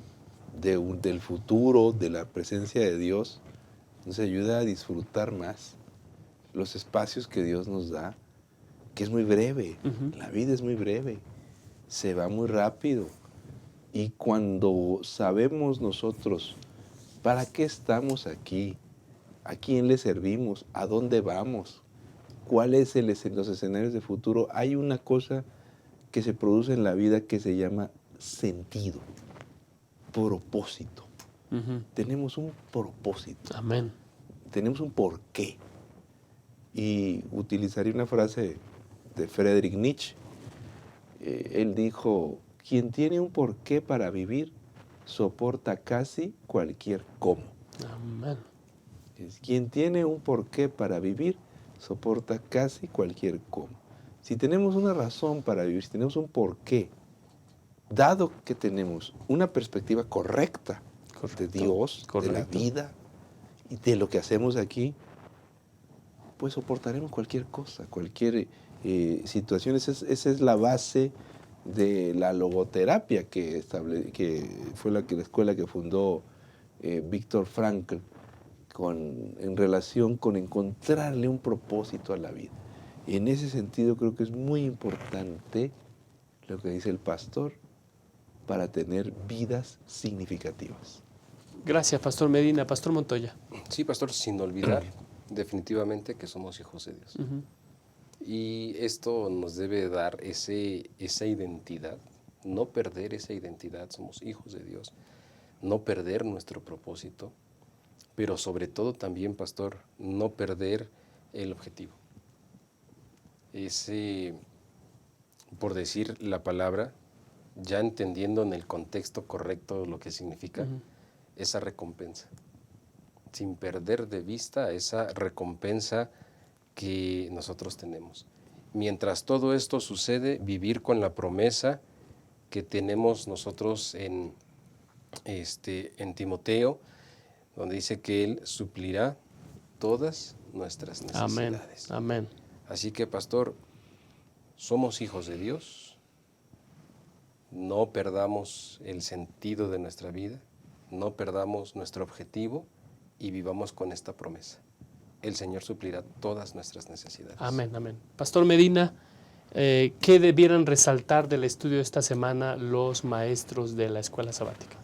del futuro, de la presencia de Dios, nos ayuda a disfrutar más los espacios que Dios nos da, que es muy breve. La vida es muy breve, se va muy rápido. Y cuando sabemos nosotros para qué estamos aquí, a quién le servimos, a dónde vamos, cuáles son los escenarios de futuro, hay una cosa que se produce en la vida que se llama sentido, propósito. Tenemos un propósito.
Amén.
Tenemos un porqué. Y utilizaría una frase de Friedrich Nietzsche. Él dijo, quien tiene un porqué para vivir, soporta casi cualquier cómo.
Amén.
Quien tiene un porqué para vivir, soporta casi cualquier cómo. Si tenemos una razón para vivir, si tenemos un porqué, dado que tenemos una perspectiva correcta de Dios, de la vida y de lo que hacemos aquí, pues soportaremos cualquier cosa, cualquier situación. Esa es la base de la logoterapia que fue la escuela que fundó Viktor Frankl en relación con encontrarle un propósito a la vida. Y en ese sentido creo que es muy importante lo que dice el pastor para tener vidas significativas.
Gracias, Pastor Medina. Pastor Montoya.
Sí, pastor, sin olvidar definitivamente que somos hijos de Dios. Y esto nos debe dar esa identidad, no perder esa identidad, somos hijos de Dios, no perder nuestro propósito, pero sobre todo también, pastor, no perder el objetivo. Por decir la palabra, ya entendiendo en el contexto correcto lo que significa, esa recompensa, sin perder de vista esa recompensa que nosotros tenemos. Mientras todo esto sucede, vivir con la promesa que tenemos nosotros en Timoteo, donde dice que Él suplirá todas nuestras necesidades.
Amén.
Así que, pastor, somos hijos de Dios, no perdamos el sentido de nuestra vida, no perdamos nuestro objetivo y vivamos con esta promesa. El Señor suplirá todas nuestras necesidades.
Amén. Pastor Medina, ¿qué debieran resaltar del estudio de esta semana los maestros de la escuela sabática?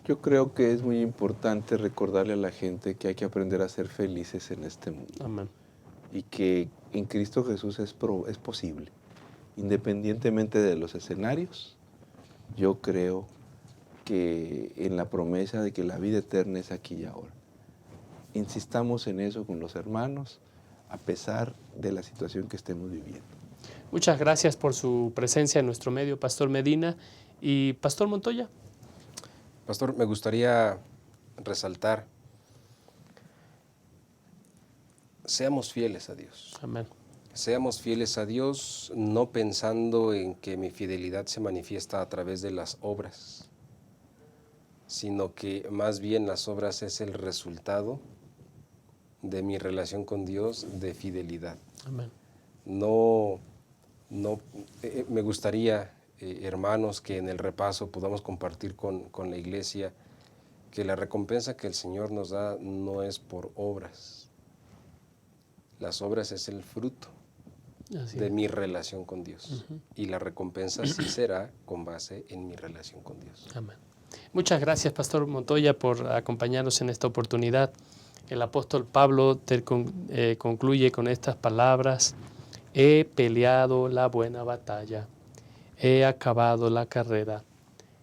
Yo creo que es muy importante recordarle a la gente que hay que aprender a ser felices en este mundo.
Amén.
Y que en Cristo Jesús es posible. Independientemente de los escenarios, yo creo que en la promesa de que la vida eterna es aquí y ahora. Insistamos en eso con los hermanos, a pesar de la situación que estemos viviendo.
Muchas gracias por su presencia en nuestro medio, Pastor Medina. Y Pastor Montoya.
Pastor, me gustaría resaltar, seamos fieles a Dios.
Amén.
Seamos fieles a Dios, no pensando en que mi fidelidad se manifiesta a través de las obras, sino que más bien las obras es el resultado de mi relación con Dios de fidelidad.
Amén.
Me gustaría, hermanos, que en el repaso podamos compartir con la iglesia que la recompensa que el Señor nos da no es por obras. Las obras es el fruto de mi relación con Dios. Y la recompensa sí será con base en mi relación con Dios.
Amén. Muchas gracias, Pastor Montoya, por acompañarnos en esta oportunidad. El apóstol Pablo concluye con estas palabras: he peleado la buena batalla, he acabado la carrera,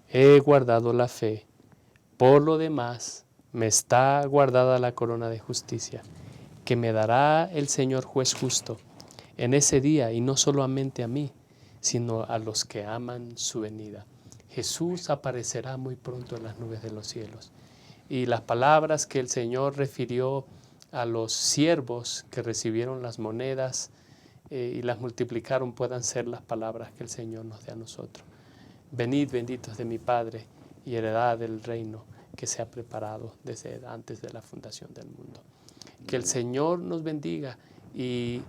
he guardado la fe. Por lo demás, me está guardada la corona de justicia, que me dará el Señor juez justo en ese día, y no solamente a mí, sino a los que aman su venida. Jesús aparecerá muy pronto en las nubes de los cielos. Y las palabras que el Señor refirió a los siervos que recibieron las monedas y las multiplicaron puedan ser las palabras que el Señor nos dé a nosotros. Venid benditos de mi Padre y heredad del reino que se ha preparado desde antes de la fundación del mundo. Que el Señor nos bendiga y,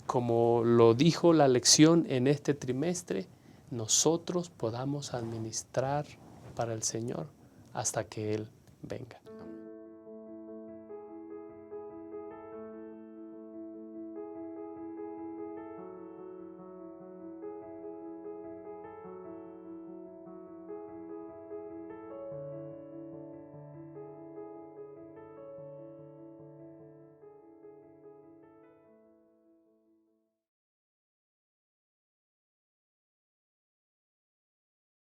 como lo dijo la lección en este trimestre, nosotros podamos administrar para el Señor hasta que Él venga.